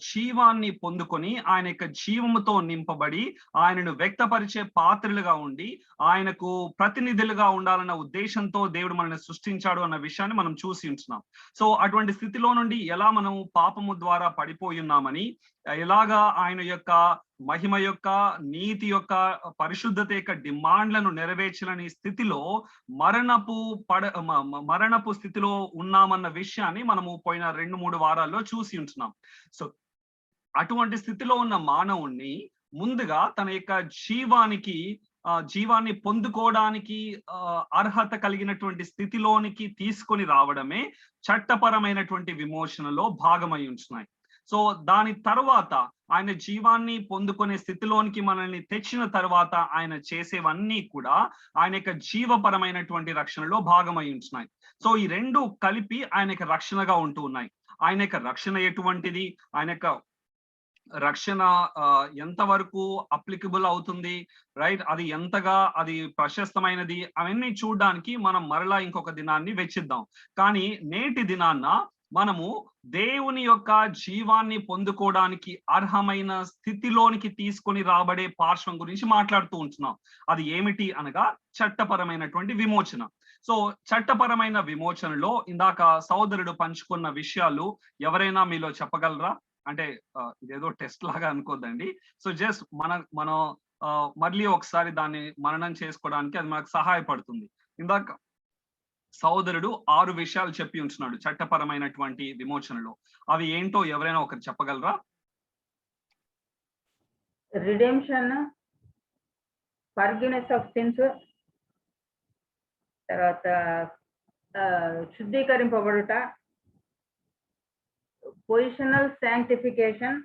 జీవాన్ని పొందుకొని ఆయన యొక్క జీవముతో నింపబడి ఆయనను వ్యక్తపరిచే పాత్రలుగా ఉండి ఆయనకు ప్రతినిధులుగా ఉండాలన్న ఉద్దేశంతో దేవుడు మనల్ని సృష్టించాడు అన్న విషయాన్ని మనం చూసి ఉంటున్నాం. సో అటువంటి స్థితిలో నుండి ఎలా మనం పాపము ద్వారా పడిపోయి ఉన్నామని, ఎలాగా ఆయన యొక్క మహిమ యొక్క నీతి యొక్క పరిశుద్ధత యొక్క డిమాండ్లను నెరవేర్చలేని స్థితిలో మరణపు స్థితిలో ఉన్నామన్న విషయాన్ని మనము పోయిన 2-3 వారాల్లో చూసి ఉంటున్నాం. సో అటువంటి స్థితిలో ఉన్న మానవుణ్ణి ముందుగా తన యొక్క జీవాన్ని పొందుకోవడానికి అర్హత కలిగినటువంటి స్థితిలోనికి తీసుకొని రావడమే చట్టపరమైనటువంటి విమోచనలో భాగమై ఉంటున్నాయి. సో దాని తర్వాత ఆయన జీవాన్ని పొందుకునే స్థితిలోనికి మనల్ని తెచ్చిన తర్వాత ఆయన చేసేవన్నీ కూడా ఆయన యొక్క జీవపరమైనటువంటి రక్షణలో భాగమై ఉంటున్నాయి. సో ఈ 2 కలిపి ఆయన యొక్క రక్షణగా ఉంటూ ఉన్నాయి. ఆయన యొక్క రక్షణ ఎటువంటిది, ఆయన యొక్క రక్షణ ఎంతవరకు అప్లికబుల్ అవుతుంది, రైట్? అది ఎంతగా అది ప్రశస్తమైనది, అవన్నీ చూడడానికి మనం మరలా ఇంకొక దినాన్ని వెచ్చిద్దాం. కానీ నేటి దినాన్న మనము దేవుని యొక్క జీవాన్ని పొందుకోవడానికి అర్హమైన స్థితిలోనికి తీసుకొని రాబడే పార్శ్వం గురించి మాట్లాడుతూ ఉంటున్నాం. అది ఏమిటి అనగా చట్టపరమైనటువంటి విమోచన. సో చట్టపరమైన విమోచనలో ఇందాక సోదరుడు పంచుకున్న విషయాలు ఎవరైనా మీలో చెప్పగలరా? అంటే ఇదేదో టెస్ట్ లాగా అనుకోద్దండి. సో జస్ట్ మనం మళ్ళీ ఒకసారి దాన్ని మననం చేసుకోవడానికి అది మనకు సహాయపడుతుంది. ఇందాక సోదరుడు 6 విషయాలు చెప్పి ఉంటున్నాడు చట్టపరమైనటువంటి విమోచనలో. అవి ఏంటో ఎవరైనా ఒకరు చెప్పగలరా? రిడెంప్షన్, ఫర్గివ్నెస్ ఆఫ్ సిన్స్, తర్వాత శుద్ధీకరింపబడుట, పొజిషనల్ శాంక్టిఫికేషన్,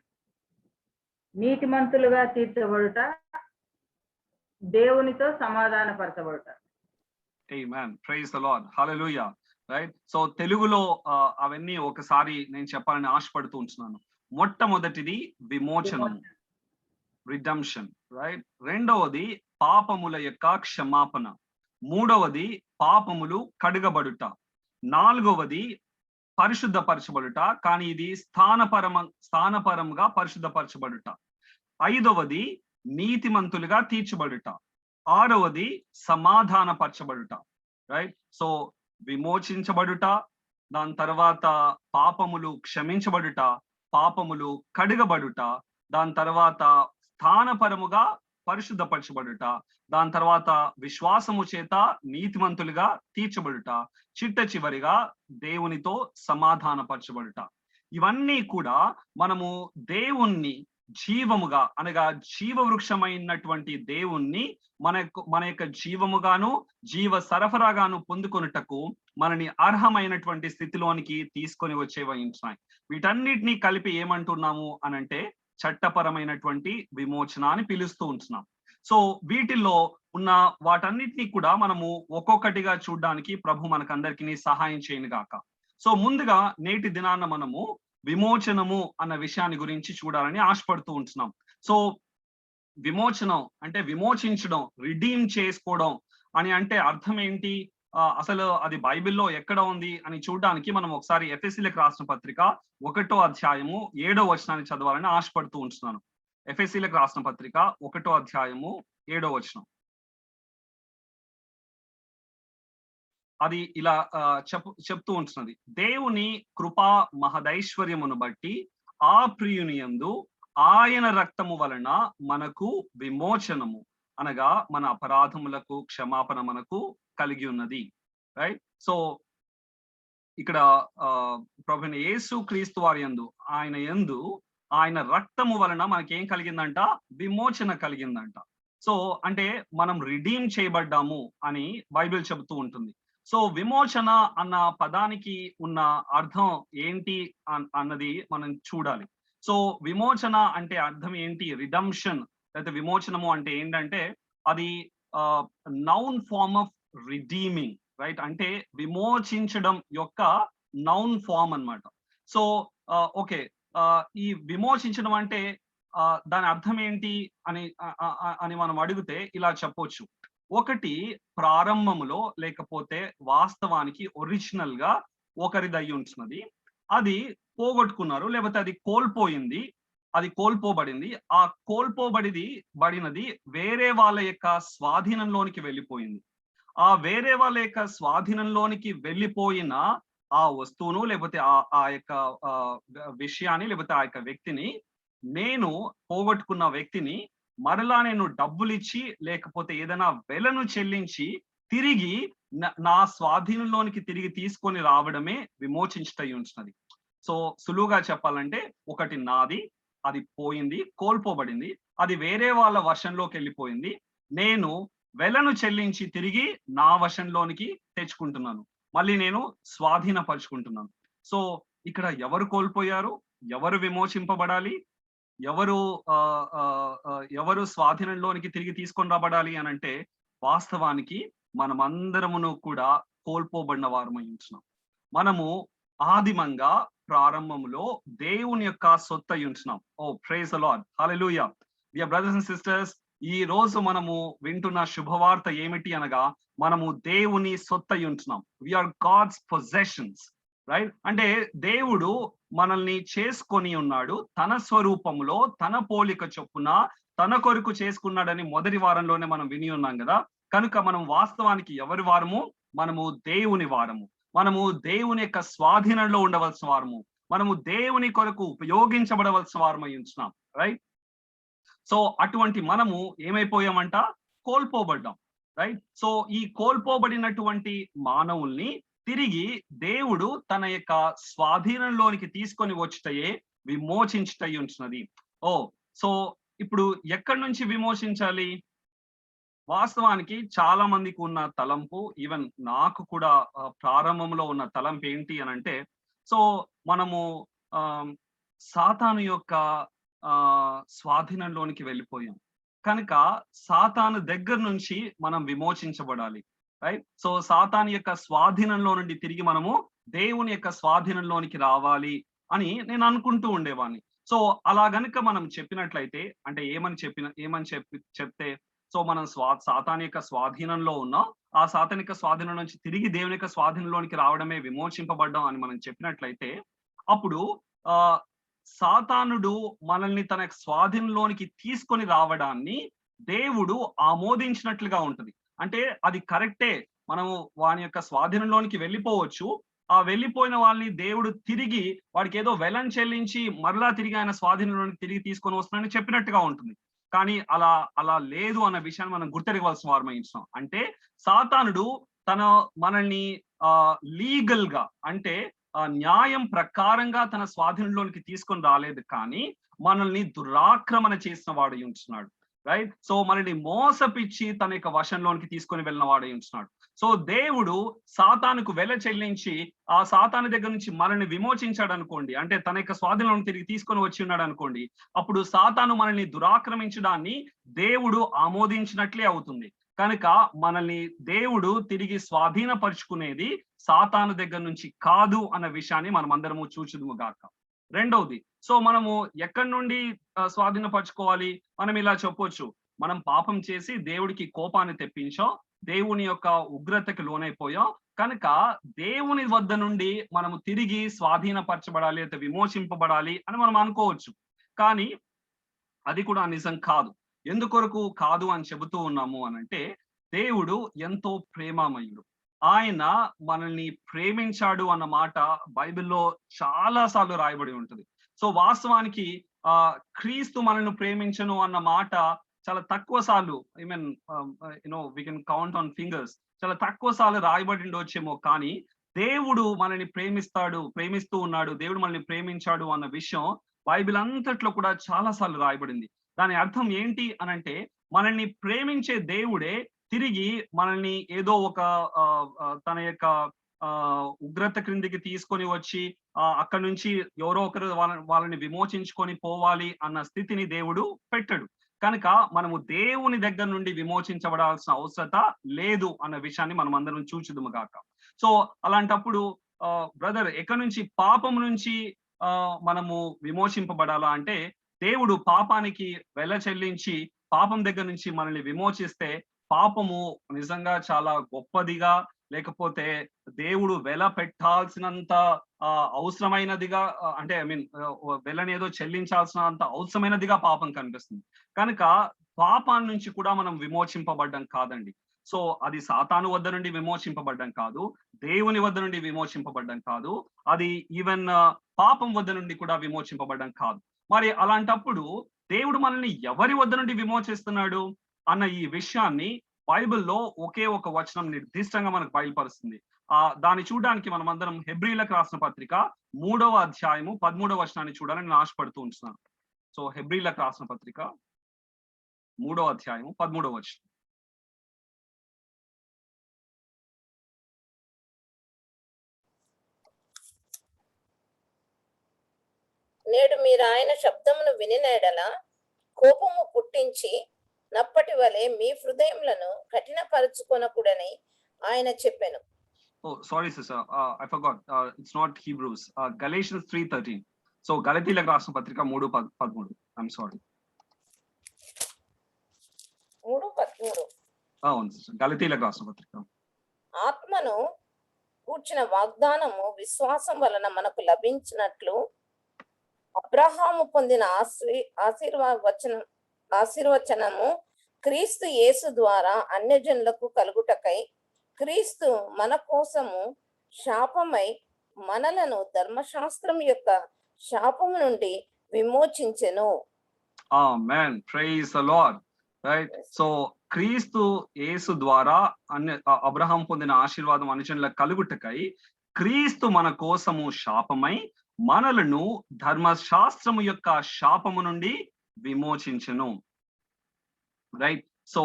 నీతిమంతులుగా తీర్చబడుట, దేవునితో సమాధానపరచబడుట. Amen. Praise the Lord. Hallelujah. Right? So తెలుగులో అవన్నీ ఒకసారి నేను చెప్పాలని ఆశపడుతూ ఉంటున్నాను. మొట్టమొదటిది విమోచనం, రిడెంప్షన్, రైట్? రెండవది పాపముల యొక్క క్షమాపణ, మూడవది పాపములు కడుగబడుట, నాలుగవది పరిశుద్ధపరచబడుట, కానీ ఇది స్థానపరంగా పరిశుద్ధపరచబడుట, ఐదవది నీతిమంతులుగా తీర్చబడుట, ఆరవది సమాధానపరచబడుట, రైట్? సో విమోచించబడుట, దాని తర్వాత పాపములు క్షమించబడుట, పాపములు కడుగబడుట, దాని తర్వాత స్థానపరముగా పరిశుద్ధపరచబడుట, దాని తర్వాత విశ్వాసము చేత నీతిమంతులుగా తీర్చబడుట, చిట్ట చివరిగా దేవునితో సమాధానపరచబడుట. ఇవన్నీ కూడా మనము దేవుణ్ణి జీవముగా అనగా జీవవృక్షమైనటువంటి దేవుణ్ణి మన యొక్క జీవముగాను జీవ సరఫరాగాను పొందుకొనుటకు మనని అర్హమైనటువంటి స్థితిలోనికి తీసుకొని వచ్చేవి ఉంటున్నాయి. వీటన్నిటినీ కలిపి ఏమంటున్నాము అనంటే చట్టపరమైనటువంటి విమోచన అని పిలుస్తూ ఉంటున్నాం. సో వీటిల్లో ఉన్న వాటన్నిటినీ కూడా మనము ఒక్కొక్కటిగా చూడడానికి ప్రభు మనకందరికీ సహాయం చేయను గాక. సో ముందుగా నేటి దినాన మనము విమోచనము అన్న విషయాన్ని గురించి చూడాలని ఆశపడుతూ ఉంటున్నాం. సో విమోచనం అంటే విమోచించడం, రిడీమ్ చేసుకోవడం అని అంటే అర్థం ఏంటి, అసలు అది బైబిల్లో ఎక్కడ ఉంది అని చూడడానికి మనం ఒకసారి ఎఫెసీలకు రాసిన పత్రిక 1వ అధ్యాయము 7వ వచనాన్ని చదవాలని ఆశపడుతూ ఉంటున్నాను. ఎఫెసీలకు రాసిన పత్రిక 1వ అధ్యాయము 7వ వచనం. అది ఇలా చెప్తూ ఉంటున్నది, దేవుని కృపా మహదైశ్వర్యమును బట్టి ఆ ప్రియుని యందు ఆయన రక్తము వలన మనకు విమోచనము అనగా మన అపరాధములకు క్షమాపణ మనకు కలిగి ఉన్నది, రైట్? సో ఇక్కడ ప్రభువైన యేసు క్రీస్తు వారి యందు ఆయన రక్తము వలన మనకేం కలిగిందంట, విమోచన కలిగిందంట. సో అంటే మనం రిడీమ్ చేయబడ్డాము అని బైబిల్ చెబుతూ ఉంటుంది. సో విమోచన అన్న పదానికి ఉన్న అర్థం ఏంటి అన్నది మనం చూడాలి. సో విమోచన అంటే అర్థం ఏంటి, రిడమ్షన్ లేదా విమోచనము అంటే ఏంటంటే అది noun form of redeeming, right? అంటే విమోచించడం యొక్క నౌన్ ఫార్మ్ అన్నమాట. సో ఓకే, ఈ విమోచించడం అంటే దాని అర్థం ఏంటి అని మనం అడిగితే ఇలా చెప్పొచ్చు. ఒకటి ప్రారంభములో లేకపోతే వాస్తవానికి ఒరిజినల్ గా ఒకరిది అయి ఉంటున్నది, అది పోగొట్టుకున్నారు లేకపోతే అది కోల్పోయింది, అది కోల్పోబడింది. ఆ బడినది వేరే వాళ్ళ యొక్క స్వాధీనంలోనికి వెళ్ళిపోయింది. ఆ వేరే వాళ్ళ యొక్క స్వాధీనంలోనికి వెళ్ళిపోయిన ఆ వస్తువును లేకపోతే ఆ యొక్క విషయాన్ని లేకపోతే ఆ యొక్క వ్యక్తిని, నేను పోగొట్టుకున్న వ్యక్తిని మరలా నేను డబ్బులు ఇచ్చి లేకపోతే ఏదైనా వెలను చెల్లించి తిరిగి నా స్వాధీనంలోనికి తిరిగి తీసుకొని రావడమే విమోచించటై ఉంటున్నది. సో సులువుగా చెప్పాలంటే ఒకటి నాది, అది పోయింది, కోల్పోబడింది, అది వేరే వాళ్ళ వశంలోకి వెళ్ళిపోయింది, నేను వెలను చెల్లించి తిరిగి నా వశంలోనికి తెచ్చుకుంటున్నాను, మళ్ళీ నేను స్వాధీనపరుచుకుంటున్నాను. సో ఇక్కడ ఎవరు కోల్పోయారు, ఎవరు విమోచింపబడాలి, ఎవరు స్వాధీనంలోనికి తిరిగి తీసుకొని రాబడాలి అని అంటే వాస్తవానికి మనమందరమును కూడా కోల్పోబడిన వారమై ఉంటున్నాం. మనము ఆదిమంగా ప్రారంభంలో దేవుని యొక్క సొత్తు అయి ఉంటున్నాం. Oh praise the Lord, hallelujah. Dear brothers and sisters, ఈ రోజు మనము వింటున్న శుభవార్త ఏమిటి అనగా మనము దేవుని సొత్తు అయి ఉంటున్నాం. We are God's possessions, right? అంటే దేవుడు మనల్ని చేసుకొని ఉన్నాడు, తన స్వరూపములో తన పోలిక చొప్పున తన కొరకు చేసుకున్నాడని మొదటి వారంలోనే మనం విని ఉన్నాం కదా. కనుక మనం వాస్తవానికి ఎవరి వారము, మనము దేవుని వారము, మనము దేవుని యొక్క స్వాధీనంలో ఉండవలసిన వారము, మనము దేవుని కొరకు ఉపయోగించబడవలసిన వారమై ఉంటున్నాం, రైట్? సో అటువంటి మనము ఏమైపోయామంట, కోల్పోబడ్డాం, రైట్? సో ఈ కోల్పోబడినటువంటి మానవుల్ని తిరిగి దేవుడు తన యొక్క స్వాధీనంలోనికి తీసుకొని వచ్చుటయే విమోచించుటై ఉంటున్నది. సో ఇప్పుడు ఎక్కడి నుంచి విమోచించాలి? వాస్తవానికి చాలా మందికి ఉన్న తలంపు, ఈవెన్ నాకు కూడా ప్రారంభంలో ఉన్న తలంపు ఏంటి అని అంటే, సో మనము సాతాను యొక్క స్వాధీనంలోనికి వెళ్ళిపోయాం కనుక సాతాను దగ్గర నుంచి మనం విమోచించబడాలి, రైట్? సో సాతాను యొక్క స్వాధీనంలో నుండి తిరిగి మనము దేవుని యొక్క స్వాధీనంలోనికి రావాలి అని నేను అనుకుంటూ ఉండేవాడిని. సో అలా గనుక మనం చెప్పినట్లయితే అంటే ఏమని చెప్తే సో మనం సాతాను యొక్క స్వాధీనంలో ఉన్నాం, ఆ సాతాను యొక్క స్వాధీనం నుంచి తిరిగి దేవుని యొక్క స్వాధీనంలోనికి రావడమే విమోచింపబడ్డం అని మనం చెప్పినట్లయితే, అప్పుడు సాతానుడు మనల్ని తన స్వాధీనంలోనికి తీసుకొని రావడాన్ని దేవుడు ఆమోదించినట్లుగా ఉంటుంది. అంటే అది కరెక్టే, మనము వాని యొక్క స్వాధీనంలోనికి వెళ్ళిపోవచ్చు. ఆ వెళ్ళిపోయిన వాళ్ళని దేవుడు తిరిగి వాడికి ఏదో వెలం చెల్లించి మరలా తిరిగి ఆయన స్వాధీనంలోనికి తిరిగి తీసుకొని వస్తున్నాడని చెప్పినట్టుగా ఉంటుంది. కానీ అలా లేదు అన్న విషయాన్ని మనం గుర్తెరగవలసిన వారమై ఉంటున్నాం. అంటే సాతానుడు మనల్ని లీగల్ గా, అంటే న్యాయం ప్రకారంగా తన స్వాధీనంలోనికి తీసుకొని రాలేదు, కానీ మనల్ని దురాక్రమణ చేసిన వాడు ఉంటున్నాడు. రైట్. సో మనల్ని మోసపిచ్చి తన యొక్క వశంలోనికి తీసుకొని వెళ్ళిన వాడు ఉంటున్నాడు. సో దేవుడు సాతానుకు వెల చెల్లించి ఆ సాతాను దగ్గర నుంచి మనల్ని విమోచించాడు అనుకోండి, అంటే తన యొక్క స్వాధీనంలో తిరిగి తీసుకొని వచ్చి ఉన్నాడు అనుకోండి, అప్పుడు సాతాను మనల్ని దురాక్రమించడాన్ని దేవుడు ఆమోదించినట్లే అవుతుంది. కనుక మనల్ని దేవుడు తిరిగి స్వాధీనపరుచుకునేది సాతాను దగ్గర నుంచి కాదు అన్న విషయాన్ని మనం అందరము చూచుదుము గాక. రెండవది, సో మనము ఎక్కడి నుండి స్వాధీనపరచుకోవాలి? మనం ఇలా చెప్పొచ్చు, మనం పాపం చేసి దేవుడికి కోపాన్ని తెప్పించాం, దేవుని యొక్క ఉగ్రతకి లోనైపోయాం, కనుక దేవుని వద్ద నుండి మనము తిరిగి స్వాధీనపరచబడాలి, అయితే విమోచింపబడాలి అని మనం అనుకోవచ్చు. కానీ అది కూడా నిజం కాదు. ఎందుకొరకు కాదు అని చెబుతూ ఉన్నాము అనంటే, దేవుడు ఎంతో ప్రేమామయుడు. ఆయన మనల్ని ప్రేమించాడు అన్న మాట బైబిల్లో చాలా సార్లు రాయబడి ఉంటుంది. సో వాస్తవానికి క్రీస్తు మనల్ని ప్రేమించను అన్న మాట చాలా తక్కువ సార్లు, I mean we can count on fingers, చాలా తక్కువ సార్లు రాయబడి ఉండొచ్చేమో, కానీ దేవుడు మనల్ని ప్రేమిస్తూ ఉన్నాడు, దేవుడు మనల్ని ప్రేమించాడు అన్న విషయం బైబిల్ అంతట్లో కూడా చాలా సార్లు రాయబడింది. దాని అర్థం ఏంటి అనంటే, మనల్ని ప్రేమించే దేవుడే తిరిగి మనల్ని ఏదో ఒక తన యొక్క ఉగ్రత క్రిందికి తీసుకొని వచ్చి అక్కడి నుంచి ఎవరో ఒకరు వాళ్ళని విమోచించుకొని పోవాలి అన్న స్థితిని దేవుడు పెట్టడు. కనుక మనము దేవుని దగ్గర నుండి విమోచించబడాల్సిన అవసరత లేదు అన్న విషయాన్ని మనం అందరం చూచుదుము గాక. సో అలాంటప్పుడు బ్రదర్, ఎక్కడి నుంచి పాపం నుంచి మనము విమోచింపబడాలా అంటే, దేవుడు పాపానికి వెల చెల్లించి పాపం దగ్గర నుంచి మనల్ని విమోచిస్తే పాపము నిజంగా చాలా గొప్పదిగా, లేకపోతే దేవుడు వెల పెట్టాల్సినంత అవసరమైనదిగా, అంటే ఐ మీన్ వెలని ఏదో చెల్లించాల్సినంత అవసరమైనదిగా పాపం కనిపిస్తుంది. కనుక పాపాల నుంచి కూడా మనం విమోచింపబడ్డం కాదండి. సో అది సాతాను వద్ద నుండి విమోచింపబడ్డం కాదు, దేవుని వద్ద నుండి విమోచింపబడ్డం కాదు, అది ఈవెన్ పాపం వద్ద నుండి కూడా విమోచింపబడ్డం కాదు. మరి అలాంటప్పుడు దేవుడు మనల్ని ఎవరి వద్ద నుండి విమోచిస్తున్నాడు అన్న ఈ విషయాన్ని బైబిల్లో ఒకే ఒక వచనం నిర్దిష్టంగా మనకు బయలుపరుస్తుంది. దాన్ని చూడడానికి మనం అందరం హెబ్రీలకు రాసిన పత్రిక 3వ అధ్యాయము 13వ వచనాన్ని చూడాలని నేను ఆశపడుతూ ఉంటున్నాను. సో హెబ్రీలకు రాసిన పత్రిక 3వ అధ్యాయము 13వ వచనం. నేడు మీరు ఆయన శబ్దమును వినిన ఎడల కోపము పుట్టించి నప్పటి వలె మీ హృదయములను కఠినపరచుకొనకూడని ఆయన చెప్పెను. Oh, sorry sister, I forgot. It's not Hebrews. Galatians 3:13. So గలతీయులకు రాసిన పత్రిక 3:13. I'm sorry. 3:13. అవును సిస్టర్, గలతీయులకు రాసిన పత్రిక. ఆత్మను కూర్చిన వాగ్దానము విశ్వాసం వలన మనకు లభించినట్లు అబ్రహాము పొందిన ఆశీర్వచనము క్రీస్తు యేసు ద్వారా అన్యజనులకు కలుగుటకై క్రీస్తు మన కోసము శాపమై మనలను ధర్మశాస్త్రం యొక్క శాపము నుండి విమోచించెను. Amen, praise the Lord. Right. So క్రీస్తు యేసు ద్వారా అబ్రహాం పొందిన ఆశీర్వాదం అన్యజనులకు కలుగుటకై క్రీస్తు మన కోసము శాపమై మనలను ధర్మశాస్త్రము యొక్క శాపము నుండి విమోచించెను. రైట్. సో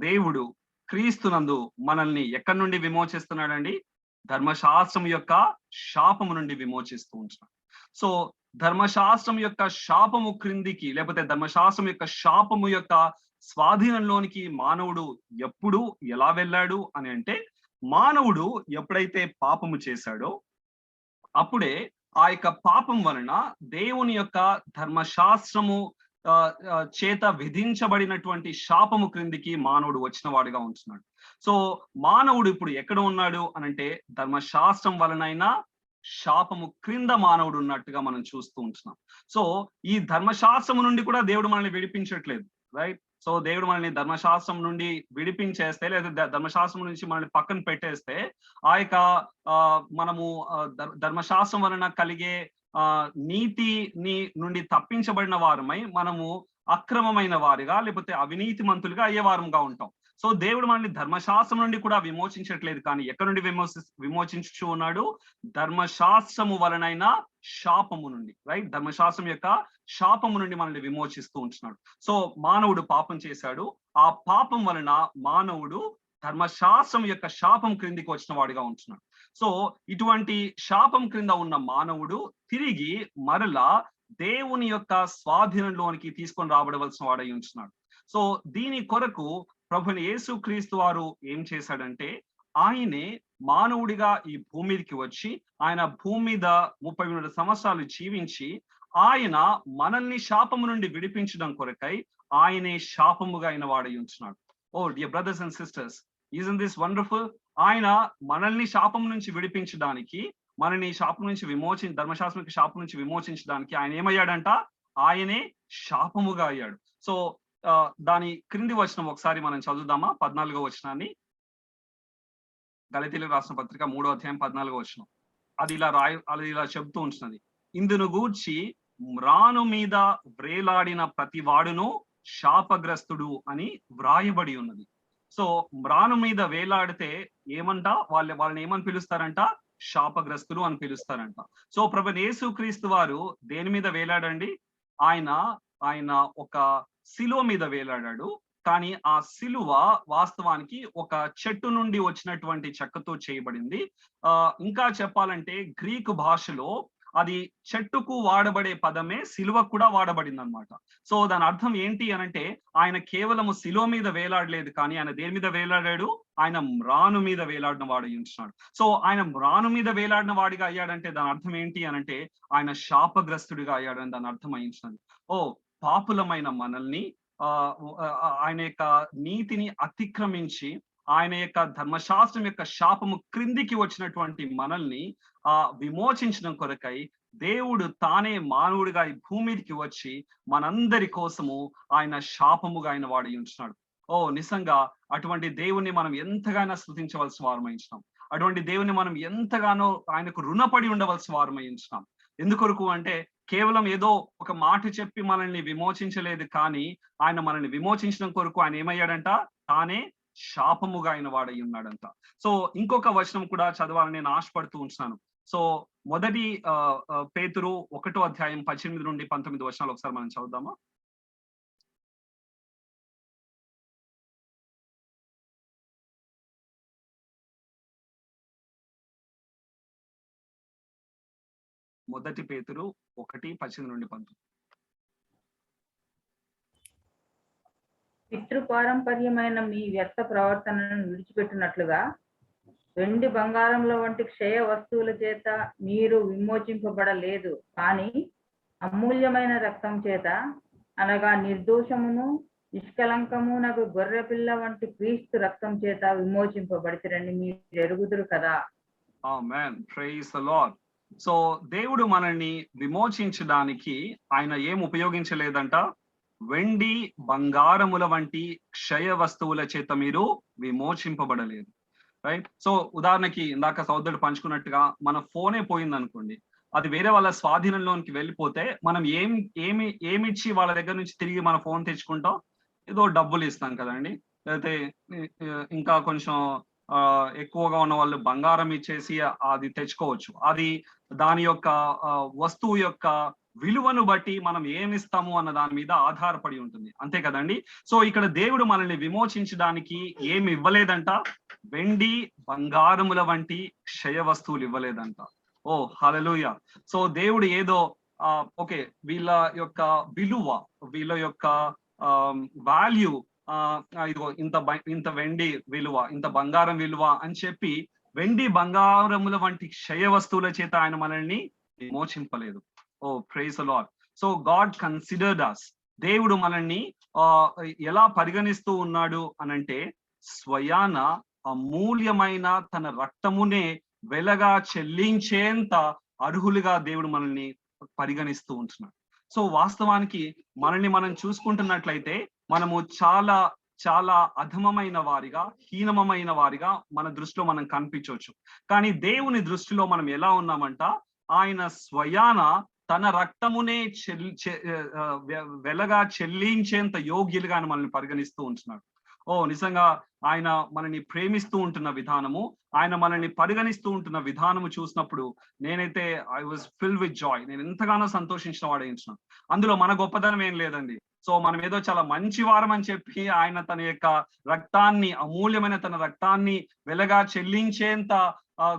దేవుడు క్రీస్తునందు మనల్ని ఎక్కడి నుండి విమోచిస్తున్నాడండి? ధర్మశాస్త్రం యొక్క శాపము నుండి విమోచిస్తూ ఉంటున్నాడు. సో ధర్మశాస్త్రం యొక్క శాపము క్రిందికి, లేకపోతే ధర్మశాస్త్రం యొక్క శాపము యొక్క స్వాధీనంలోనికి మానవుడు ఎప్పుడు ఎలా వెళ్ళాడు అని అంటే, మానవుడు ఎప్పుడైతే పాపము చేశాడో అప్పుడే ఆ యొక్క పాపం వలన దేవుని యొక్క ధర్మశాస్త్రము చేత విధించబడినటువంటి శాపము క్రిందికి మానవుడు వచ్చిన వాడిగా ఉంటున్నాడు. సో మానవుడు ఇప్పుడు ఎక్కడ ఉన్నాడు అనంటే, ధర్మశాస్త్రం వలనైనా శాపము క్రింద మానవుడు ఉన్నట్టుగా మనం చూస్తూ ఉంటున్నాం. సో ఈ ధర్మశాస్త్రము నుండి కూడా దేవుడు మనల్ని విడిపించట్లేదు. రైట్. సో దేవుడు మనల్ని ధర్మశాస్త్రం నుండి విడిపించేస్తే లేదా ధర్మశాస్త్రం నుంచి మనల్ని పక్కన పెట్టేస్తే ఆ యొక్క మనము ధర్మశాస్త్రం వలన కలిగే నీతిని నుండి తప్పించబడిన వారమై మనము అక్రమమైన వారిగా లేకపోతే అవినీతి మంతులుగా అయ్యే వారంగా ఉంటాం. సో దేవుడు మనల్ని ధర్మశాస్త్రం నుండి కూడా విమోచించట్లేదు, కానీ ఎక్కడి నుండి విమోచించు ఉన్నాడు? ధర్మశాస్త్రము వలనైన శాపము నుండి, రైట్? ధర్మశాస్త్రం యొక్క శాపము నుండి మనల్ని విమోచిస్తూ ఉంటున్నాడు. సో మానవుడు పాపం చేశాడు, ఆ పాపం వలన మానవుడు ధర్మశాస్త్రం యొక్క శాపం క్రిందికి వచ్చిన వాడిగా ఉంటున్నాడు. సో ఇటువంటి శాపం క్రింద ఉన్న మానవుడు తిరిగి మరలా దేవుని యొక్క స్వాధీనంలోనికి తీసుకొని రాబడవలసిన వాడై ఉంటున్నాడు. సో దీని కొరకు ప్రభుని యేసు క్రీస్తు వారు ఏం చేశాడంటే, ఆయనే మానవుడిగా ఈ భూమి మీదకి వచ్చి ఆయన భూమి మీద 33 సంవత్సరాలు జీవించి ఆయన మనల్ని శాపము నుండి విడిపించడం కొరకై ఆయనే శాపముగా అయిన వాడై ఉంటున్నాడు. Oh dear brothers and sisters, isn't this wonderful? ఆయన మనల్ని శాపం నుంచి విడిపించడానికి, మనని శాపం నుంచి ధర్మశాస్త్రం శాపం నుంచి విమోచించడానికి ఆయన ఏమయ్యాడంట? ఆయనే శాపముగా అయ్యాడు. సో దాని క్రింది వచనం ఒకసారి మనం చదువుదామా? 14వ వచనాన్ని, గలతీయులకు రాసిన పత్రిక 3వ అధ్యాయం 14వ వచనం. అది ఇలా చెబుతూ ఉంటున్నది, ఇందును గూర్చి మ్రాను మీద వ్రేలాడిన ప్రతి వాడును శాపగ్రస్తుడు అని వ్రాయబడి ఉన్నది. సో మ్రాను మీద వేలాడితే ఏమంట? వాళ్ళని ఏమని పిలుస్తారంట? శాపగ్రస్తులు అని పిలుస్తారంట. సో ప్రభు యేసు క్రీస్తు వారు దేని మీద వేలాడండి? ఆయన ఒక శిలువ మీద వేలాడాడు. కానీ ఆ శిలువ వాస్తవానికి ఒక చెట్టు నుండి వచ్చినటువంటి చెక్కతో చేయబడింది. ఇంకా చెప్పాలంటే గ్రీకు భాషలో అది చెట్టుకు వాడబడే పదమే శిలువకు కూడా వాడబడింది అనమాట. సో దాని అర్థం ఏంటి అనంటే, ఆయన కేవలము శిలువ మీద వేలాడలేదు, కానీ ఆయన దేని మీద వేలాడాడు? ఆయన మ్రాను మీద వేలాడిన వాడు ఉంటున్నాడు. సో ఆయన మ్రాను మీద వేలాడిన వాడిగా అయ్యాడంటే దాని అర్థం ఏంటి అనంటే, ఆయన శాపగ్రస్తుడిగా అయ్యాడని దాని అర్థం అయించినది. ఓ పాపులమైన మనల్ని ఆయన యొక్క నీతిని అతిక్రమించి ఆయన యొక్క ధర్మశాస్త్రం యొక్క శాపము క్రిందికి వచ్చినటువంటి మనల్ని విమోచించడం కొరకై దేవుడు తానే మానవుడిగా ఈ భూమి మీదకి వచ్చి మనందరి కోసము ఆయన శాపముగా ఆయన వాడి ఉంటున్నాడు. ఓ నిజంగా అటువంటి దేవుణ్ణి మనం ఎంతగానో స్తుతించవలసిన వారమైంచినాం. అటువంటి దేవుని మనం ఎంతగానో ఆయనకు రుణపడి ఉండవలసిన వారమైంచినాం. ఎందుకొరకు అంటే కేవలం ఏదో ఒక మాట చెప్పి మనల్ని విమోచించలేదు, కానీ ఆయన మనల్ని విమోచించడం కొరకు ఆయన ఏమయ్యాడంట? తానే శాపముగా ఆయన వాడై ఉన్నాడంట. సో ఇంకొక వచనం కూడా చదవాలని నేను ఆశపడుతూ ఉంటున్నాను. సో మొదటి పేతురు 1వ అధ్యాయం 18 నుండి 19 వచనాలు ఒకసారి మనం చదువుదామా? మొదటి పేతురు 1:18 నుండి 19. పితృపారంపర్యమైన మీ వ్యర్థ ప్రవర్తనను విడిచిపెట్టినట్లుగా వెండి బంగారంలో వంటి క్షయ వస్తువుల చేత మీరు విమోచింపబడలేదు, కానీ అమూల్యమైన రక్తం చేత, అనగా నిర్దోషమును నిష్కలంకమునకు గొర్రె పిల్ల వంటి క్రీస్తు రక్తం చేత విమోచింపబడితిరని మీరు ఎరుగుదురు కదా. ఆమేన్, ప్రైజ్ ది లార్డ్. సో దేవుడు మనల్ని విమోచించడానికి ఆయన ఏం ఉపయోగించలేదంట? వెండి బంగారముల వంటి క్షయ వస్తువుల చేత మీరు విమోచింపబడలేదు, రైట్? సో ఉదాహరణకి ఇందాక సోదరుడు పంచుకున్నట్టుగా మన ఫోనే పోయింది అనుకోండి, అది వేరే వాళ్ళ స్వాధీనంలోనికి వెళ్ళిపోతే మనం ఏమిచ్చి వాళ్ళ దగ్గర నుంచి తిరిగి మన ఫోన్ తెచ్చుకుంటాం? ఏదో డబ్బులు ఇస్తాం కదండి, లేకపోతే ఇంకా కొంచెం ఎక్కువగా ఉన్న వాళ్ళు బంగారం ఇచ్చేసి అది తెచ్చుకోవచ్చు. అది దాని యొక్క వస్తువు యొక్క విలువను బట్టి మనం ఏమిస్తాము అన్న దాని మీద ఆధారపడి ఉంటుంది, అంతే కదండి? సో ఇక్కడ దేవుడు మనల్ని విమోచించడానికి ఏమి ఇవ్వలేదంట? వెండి బంగారముల వంటి క్షయ వస్తువులు ఇవ్వలేదంట. ఓ హల్లెలూయా. సో దేవుడు ఏదో ఓకే వీళ్ళ యొక్క విలువ, వీళ్ళ యొక్క వాల్యూ, ఇదిగో ఇంత వెండి విలువ, ఇంత బంగారం విలువ అని చెప్పి వెండి బంగారముల వంటి క్షయ వస్తువుల చేత ఆయన మనల్ని విమోచింపలేదు. Oh praise the Lord. So God considered us. దేవుడు మనల్ని ఎలా పరిగణిస్తూ ఉన్నాడు అనంటే, స్వయాన అమూల్యమైన తన రక్తమునే వెలగా చెల్లించేంత అర్హులుగా దేవుడు మనల్ని పరిగణిస్తూ ఉంటున్నాడు. సో వాస్తవానికి మనల్ని మనం చూసుకుంటున్నట్లయితే మనము చాలా చాలా అధమమైన వారిగా, హీనమైన వారిగా మన దృష్టిలో మనం కనిపించవచ్చు. కానీ దేవుని దృష్టిలో మనం ఎలా ఉన్నామంట, ఆయన స్వయాన తన రక్తమునే వెలగా చెల్లించేంత యోగ్యులుగా మనల్ని పరిగణిస్తూ ఉంటున్నాడు. నిజంగా ఆయన మనల్ని ప్రేమిస్తూ ఉంటున్న విధానము, ఆయన మనల్ని పరిగణిస్తూ ఉంటున్న విధానము చూసినప్పుడు నేనైతే I was fill with Joy. నేను ఎంతగానో సంతోషించిన వాడేయించిన. అందులో మన గొప్పదనం ఏం లేదండి. సో మనం ఏదో చాలా మంచి వారం అని చెప్పి ఆయన తన యొక్క రక్తాన్ని, అమూల్యమైన తన రక్తాన్ని వెలగా చెల్లించేంత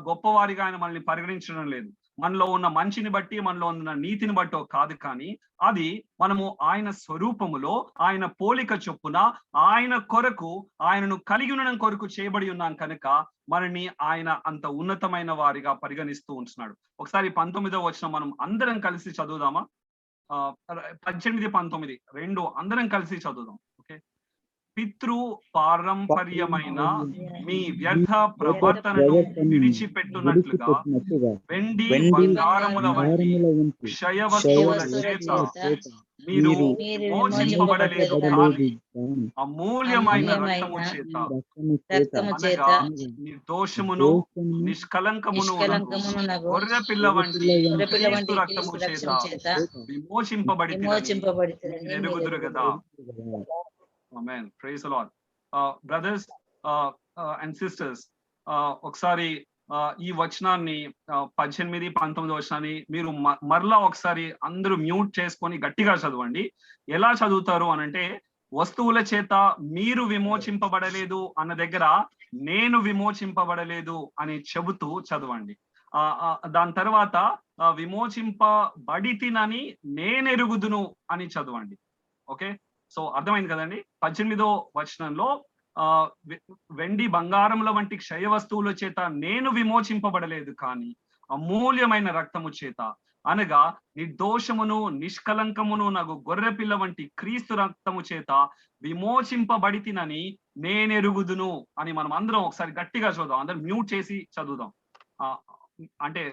గొప్పవారిగా ఆయన మనల్ని పరిగణించడం లేదు. మనలో ఉన్న మంచిని బట్టి, మనలో ఉన్న నీతిని బట్టో కాదు, కానీ అది మనము ఆయన స్వరూపములో, ఆయన పోలిక చొప్పున, ఆయన కొరకు, ఆయనను కలిగి ఉండడం కొరకు చేయబడి ఉన్నాం కనుక మనని ఆయన అంత ఉన్నతమైన వారిగా పరిగణిస్తూ ఉంటున్నాడు. ఒకసారి 19వ వచనం మనం అందరం కలిసి చదువుదామా? 18, 19 రెండు అందరం కలిసి చదువుదాం. ఓకే. పితృ పారంపర్యమైన మీ వ్యర్థ ప్రవర్తనను విడిచిపెట్టునట్లుగా వెండి బంగారముల వంటి క్షయ వస్తువుల చేత మీరు మోచింపబడలేదు, కానీ అమూల్యమైన రక్తము చేత, అనగా నిర్దోషమును నిష్కలంకమును గొర్రె పిల్ల వంటి రక్తము చేత విమోచింపబడి ఎరుగుదురు కదా. Amen. Praise the Lord. Brothers and sisters, ఒకసారి ఈ వచనాన్ని 18, 19 వచనాన్ని మీరు మరలా ఒకసారి అందరూ మ్యూట్ చేసుకొని గట్టిగా చదవండి. ఎలా చదువుతారు అనంటే, వస్తువుల చేత మీరు విమోచింపబడలేదు అన్న దగ్గర నేను విమోచింపబడలేదు అని చెబుతూ చదవండి. దాని తర్వాత విమోచింపబడితినని నేనెరుగుదును అని చదవండి. ఓకే. సో అర్థమైంది కదండి. 18వ వచనంలో వెండి బంగారముల వంటి క్షయ వస్తువుల చేత నేను విమోచింపబడలేదు, కానీ అమూల్యమైన రక్తము చేత, అనగా నిర్దోషమును నిష్కలంకమును నాకు గొర్రె పిల్ల వంటి క్రీస్తు రక్తము చేత విమోచింపబడితినని నేనెరుగుదును అని మనం అందరం ఒకసారి గట్టిగా చదువుదాం. అందరం మ్యూట్ చేసి చదువుదాం. అంటే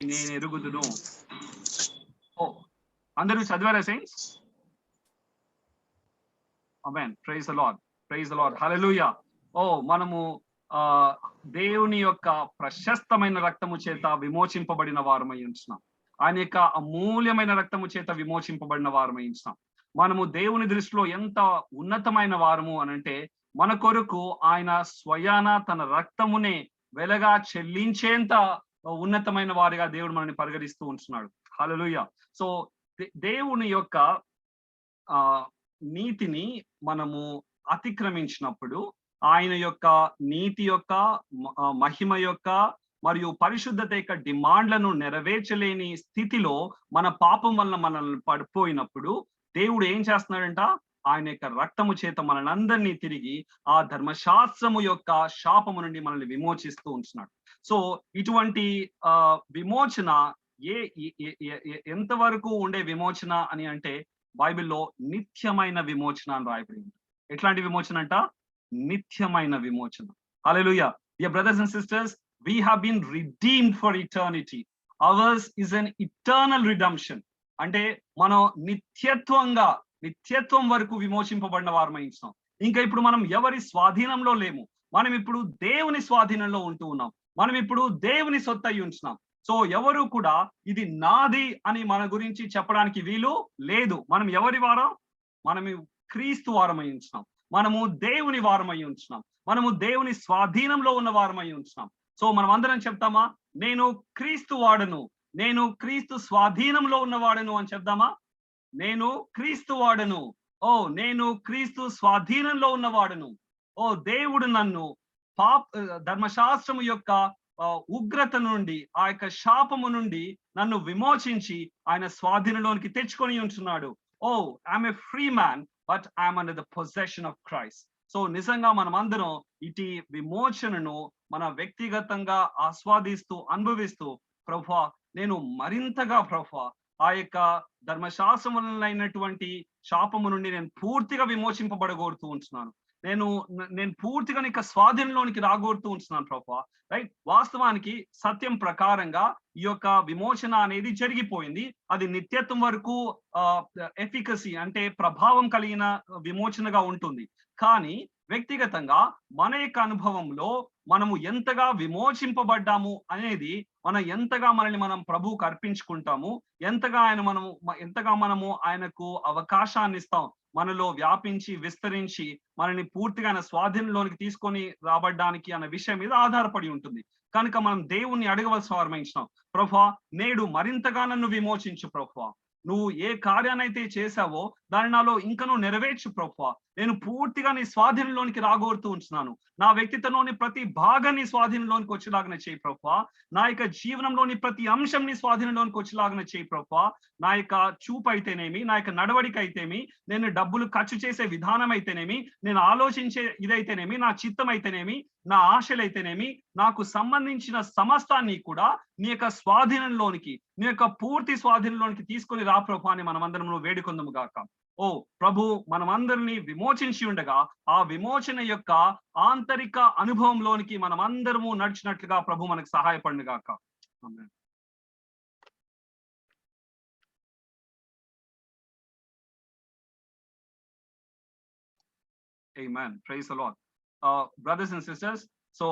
నేను ఎరుగుదును. అందరూ చదివారా saints? Amen. Praise the Lord. Praise the Lord. Hallelujah. మనము దేవుని యొక్క ప్రశస్తమైన రక్తము చేత విమోచింపబడిన వారమై ఉంటున్నాం. ఆయన యొక్క అమూల్యమైన రక్తము చేత విమోచింపబడిన వారమై ఉంటున్నాం. మనము దేవుని దృష్టిలో ఎంత ఉన్నతమైన వారము అనంటే, మన కొరకు ఆయన స్వయాన తన రక్తమునే వెలగా చెల్లించేంత ఉన్నతమైన వారిగా దేవుడు మనల్ని పరిగణిస్తూ ఉంటున్నాడు. హల్లెలూయా. సో దేవుని యొక్క నీతిని మనము అతిక్రమించినప్పుడు, ఆయన యొక్క నీతి యొక్క, మహిమ యొక్క మరియు పరిశుద్ధత యొక్క డిమాండ్లను నెరవేర్చలేని స్థితిలో మన పాపం వల్ల మనల్ని పడిపోయినప్పుడు దేవుడు ఏం చేస్తున్నాడంట? ఆయన యొక్క రక్తము చేత మనందరినీ తిరిగి ఆ ధర్మశాస్త్రము యొక్క శాపము నుండి మనల్ని విమోచిస్తూ ఉంటున్నాడు. సో ఇటువంటి విమోచన ఎంతవరకు ఉండే విమోచన అని అంటే, బైబిల్లో నిత్యమైన విమోచన అని రాయబడింది. ఎట్లాంటి విమోచన అంట? నిత్యమైన విమోచన. Hallelujah. Dear brothers and sisters, we have been redeemed for eternity. Ours is an eternal redemption. అంటే మనం నిత్యత్వం వరకు విమోచింపబడిన వారమై ఉన్నాం. ఇంకా ఇప్పుడు మనం ఎవరి స్వాధీనంలో లేము. మనం ఇప్పుడు దేవుని స్వాధీనంలో ఉంటూ ఉన్నాం. మనం ఇప్పుడు దేవుని సొత్తు అయి ఉంటున్నాం. సో ఎవరు కూడా ఇది నాది అని మన గురించి చెప్పడానికి వీలు లేదు. మనం ఎవరి వారం? మనం క్రీస్తు వారమై ఉంటున్నాం. మనము దేవుని వారమై ఉంటున్నాం. మనము దేవుని స్వాధీనంలో ఉన్న వారమై ఉంటున్నాం. సో మనం అందరం చెప్తామా? నేను క్రీస్తు వాడను, నేను క్రీస్తు స్వాధీనంలో ఉన్నవాడను అని చెప్దామా? నేను క్రీస్తు వాడను, నేను క్రీస్తు స్వాధీనంలో ఉన్నవాడను. దేవుడు నన్ను ధర్మశాస్త్రము యొక్క ఉగ్రత నుండి, ఆ యొక్క శాపము నుండి నన్ను విమోచించి ఆయన స్వాధీనంలోనికి తెచ్చుకొని ఉంటున్నాడు. I'm a free man, but I'm under the possession of Christ. So నిజంగా మనం అందరం ఇటు విమోచనను మన వ్యక్తిగతంగా ఆస్వాదిస్తూ అనుభవిస్తూ ప్రభువా నేను మరింతగా ప్రభువా ఆ యొక్క ధర్మశాస్త్రములైనటువంటి శాపము నుండి నేను పూర్తిగా విమోచింపబడగోరుతూ ఉంటున్నాను. నేను పూర్తిగా నీకు స్వాధీనంలోనికి రాగోరుతూ ఉంటున్నాను ప్రభువా. రైట్, వాస్తవానికి సత్యం ప్రకారంగా ఈ యొక్క విమోచన అనేది జరిగిపోయింది. అది నిత్యత్వం వరకు ఎఫికసీ అంటే ప్రభావం కలిగిన విమోచనగా ఉంటుంది. కానీ వ్యక్తిగతంగా మన యొక్క అనుభవంలో మనము ఎంతగా విమోచింపబడ్డాము అనేది మనం ఎంతగా మనల్ని మనం ప్రభువుకు అర్పించుకుంటాము, ఎంతగా మనము ఆయనకు అవకాశాన్ని ఇస్తాం మనలో వ్యాపించి విస్తరించి మనల్ని పూర్తిగా ఆయన స్వాధీనంలోనికి తీసుకొని రాబడ్డానికి అన్న విషయం మీద ఆధారపడి ఉంటుంది. కనుక మనం దేవుణ్ణి అడగవలసిన వారమైంచినాం, ప్రభువా నేడు మరింతగా నన్ను విమోచించు ప్రభువా, నువ్వు ఏ కార్యానైతే చేశావో దాన్ని నాలో ఇంకనూ నెరవేర్చు ప్రభువా, నేను పూర్తిగా నీ స్వాధీనంలోనికి రాగోరుతూ ఉంటున్నాను, నా వ్యక్తిత్వంలోని ప్రతి భాగాన్ని స్వాధీనంలోనికి వచ్చేలాగా చేయి ప్రభువా, నా యొక్క జీవనంలోని ప్రతి అంశం నీ స్వాధీనంలోనికి వచ్చేలాగా చేయి ప్రభువా, నా యొక్క చూపు అయితేనేమి, నా యొక్క నడవడిక అయితేమి, నేను డబ్బులు ఖర్చు చేసే విధానం అయితేనేమి, నేను ఆలోచించే ఇదైతేనేమి, నా చిత్తం అయితేనేమి, నా ఆశలైతేనేమి, నాకు సంబంధించిన సమస్తాన్ని కూడా నీ యొక్క స్వాధీనంలోనికి, నీ యొక్క పూర్తి స్వాధీనంలోనికి తీసుకొని రా ప్రభు అని మనమందరం వేడుకొందుము గాక. ఓ ప్రభు మనమందరినీ విమోచించి ఉండగా ఆ విమోచన యొక్క ఆంతరిక అనుభవంలోనికి మనమందరము నడిచినట్లుగా ప్రభు మనకు సహాయపడును గాక. ఆమేన్. Amen. Praise the Lord. Brothers and sisters, so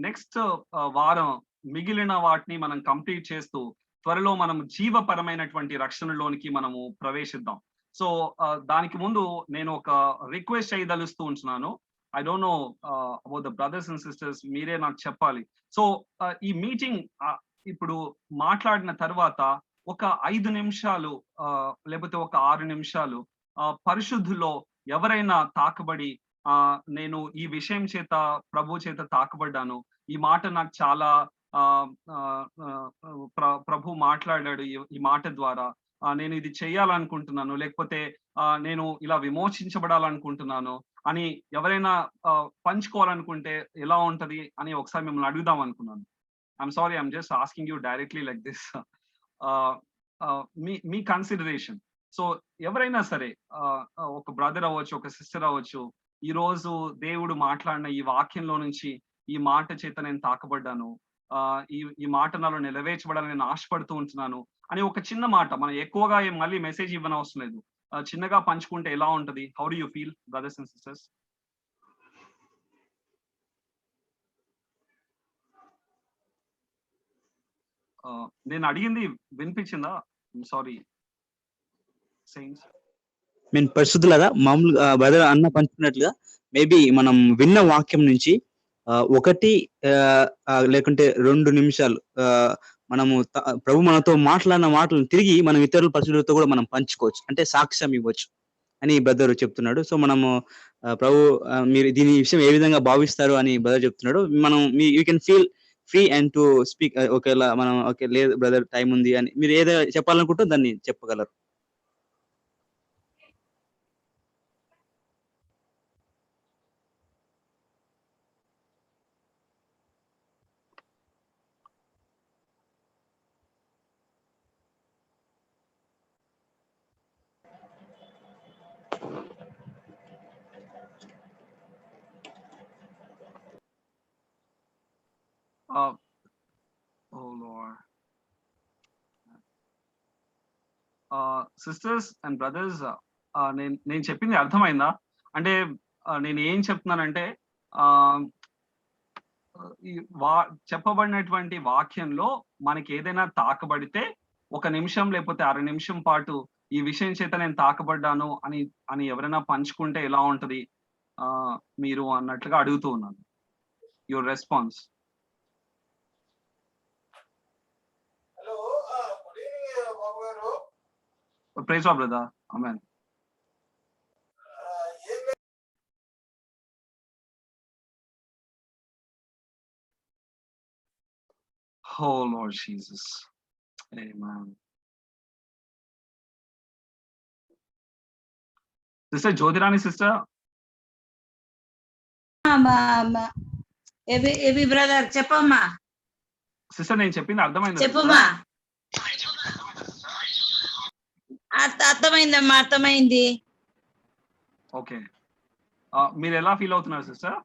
next వారం మిగిలిన వాటిని మనం కంప్లీట్ చేస్తూ త్వరలో మనం జీవపరమైనటువంటి రక్షణలోనికి మనము ప్రవేశిద్దాం. సో దానికి ముందు నేను ఒక రిక్వెస్ట్ చేయదలుస్తూ ఉంటున్నాను. I don't know about the brothers and sisters, మీరే నాకు చెప్పాలి. సో ఈ మీటింగ్ ఇప్పుడు మాట్లాడిన తర్వాత ఒక 5 నిమిషాలు లేకపోతే ఒక 6 నిమిషాలు పరిశుద్ధులో ఎవరైనా తాకబడి నేను ఈ విషయం చేత ప్రభు చేత తాకబడ్డాను, ఈ మాట నాకు చాలా ప్రభు మాట్లాడాడు ఈ మాట ద్వారా, నేను ఇది చేయాలనుకుంటున్నాను, లేకపోతే నేను ఇలా విమోచించబడాలనుకుంటున్నాను అని ఎవరైనా పంచుకోవాలనుకుంటే ఎలా ఉంటది అని ఒకసారి మిమ్మల్ని అడుగుదాం అనుకున్నాను. I'm sorry, I'm just asking you directly like this, me consideration. So ఎవరైనా సరే, ఒక బ్రదర్ అవ్వచ్చు, ఒక సిస్టర్ అవ్వచ్చు, ఈ రోజు దేవుడు మాట్లాడిన ఈ వాక్యంలో నుంచి ఈ మాట చేత నేను తాకబడ్డాను, ఈ మాట నాలో నెరవేర్చబడాలని నేను ఆశపడుతూ ఉంటున్నాను అని ఒక చిన్న మాట, మనం ఎక్కువగా మళ్ళీ మెసేజ్ ఇవ్వనవసరం లేదు, చిన్నగా పంచుకుంటే ఎలా ఉంటది? How do you feel brothers and sisters? నేను అడిగింది వినిపించిందా? Sorry saints. మీన్ పరిశుద్ధులారా, మామూలుగా బ్రదర్ అన్న పంచుకున్నట్లుగా మేబీ మనం విన్న వాక్యం నుంచి 1 లేకుంటే 2 నిమిషాలు మనము ప్రభు మనతో మాట్లాడిన మాటలను తిరిగి మనం ఇతరుల పరిశుద్ధులతో కూడా మనం పంచుకోవచ్చు, అంటే సాక్ష్యం ఇవ్వచ్చు అని బ్రదర్ చెప్తున్నాడు. సో మనము ప్రభు మీరు దీని విషయం ఏ విధంగా భావిస్తారు అని బ్రదర్ చెప్తున్నాడు. మనం you can feel free and to speak. ఒకవేళ మనం ఓకే లేదు బ్రదర్ టైం ఉంది అని మీరు ఏదైనా చెప్పాలనుకుంటే దాన్ని చెప్పగలరు. Oh Lord. Sisters and brothers, నేను చెప్పింది అర్థమైందా? అంటే నేను ఏం చెప్తున్నానంటే, చెప్పబడినటువంటి వాక్యంలో మనకి ఏదైనా తాకబడితే 1 నిమిషం లేకపోతే 1/2 నిమిషం పాటు ఈ విషయం చేత నేను తాకబడ్డాను అని ఎవరైనా పంచుకుంటే ఎలా ఉంటది మీరు అన్నట్లుగా అడుగుతూ ఉన్నాను. Your response. Praise God, brother. Amen. Oh Lord Jesus. Amen. Sister Jyotirani, sister, ఏబి బ్రదర్ చెప్పమ్మా, సిస్టర్ నేను చెప్పింది అర్థమైంది చెప్పుమా. అర్థమైందమ్మా, అర్థమైంది. ఓకే. మీరు ఎలా ఫీల్ అవుతున్నారు సిస్టర్?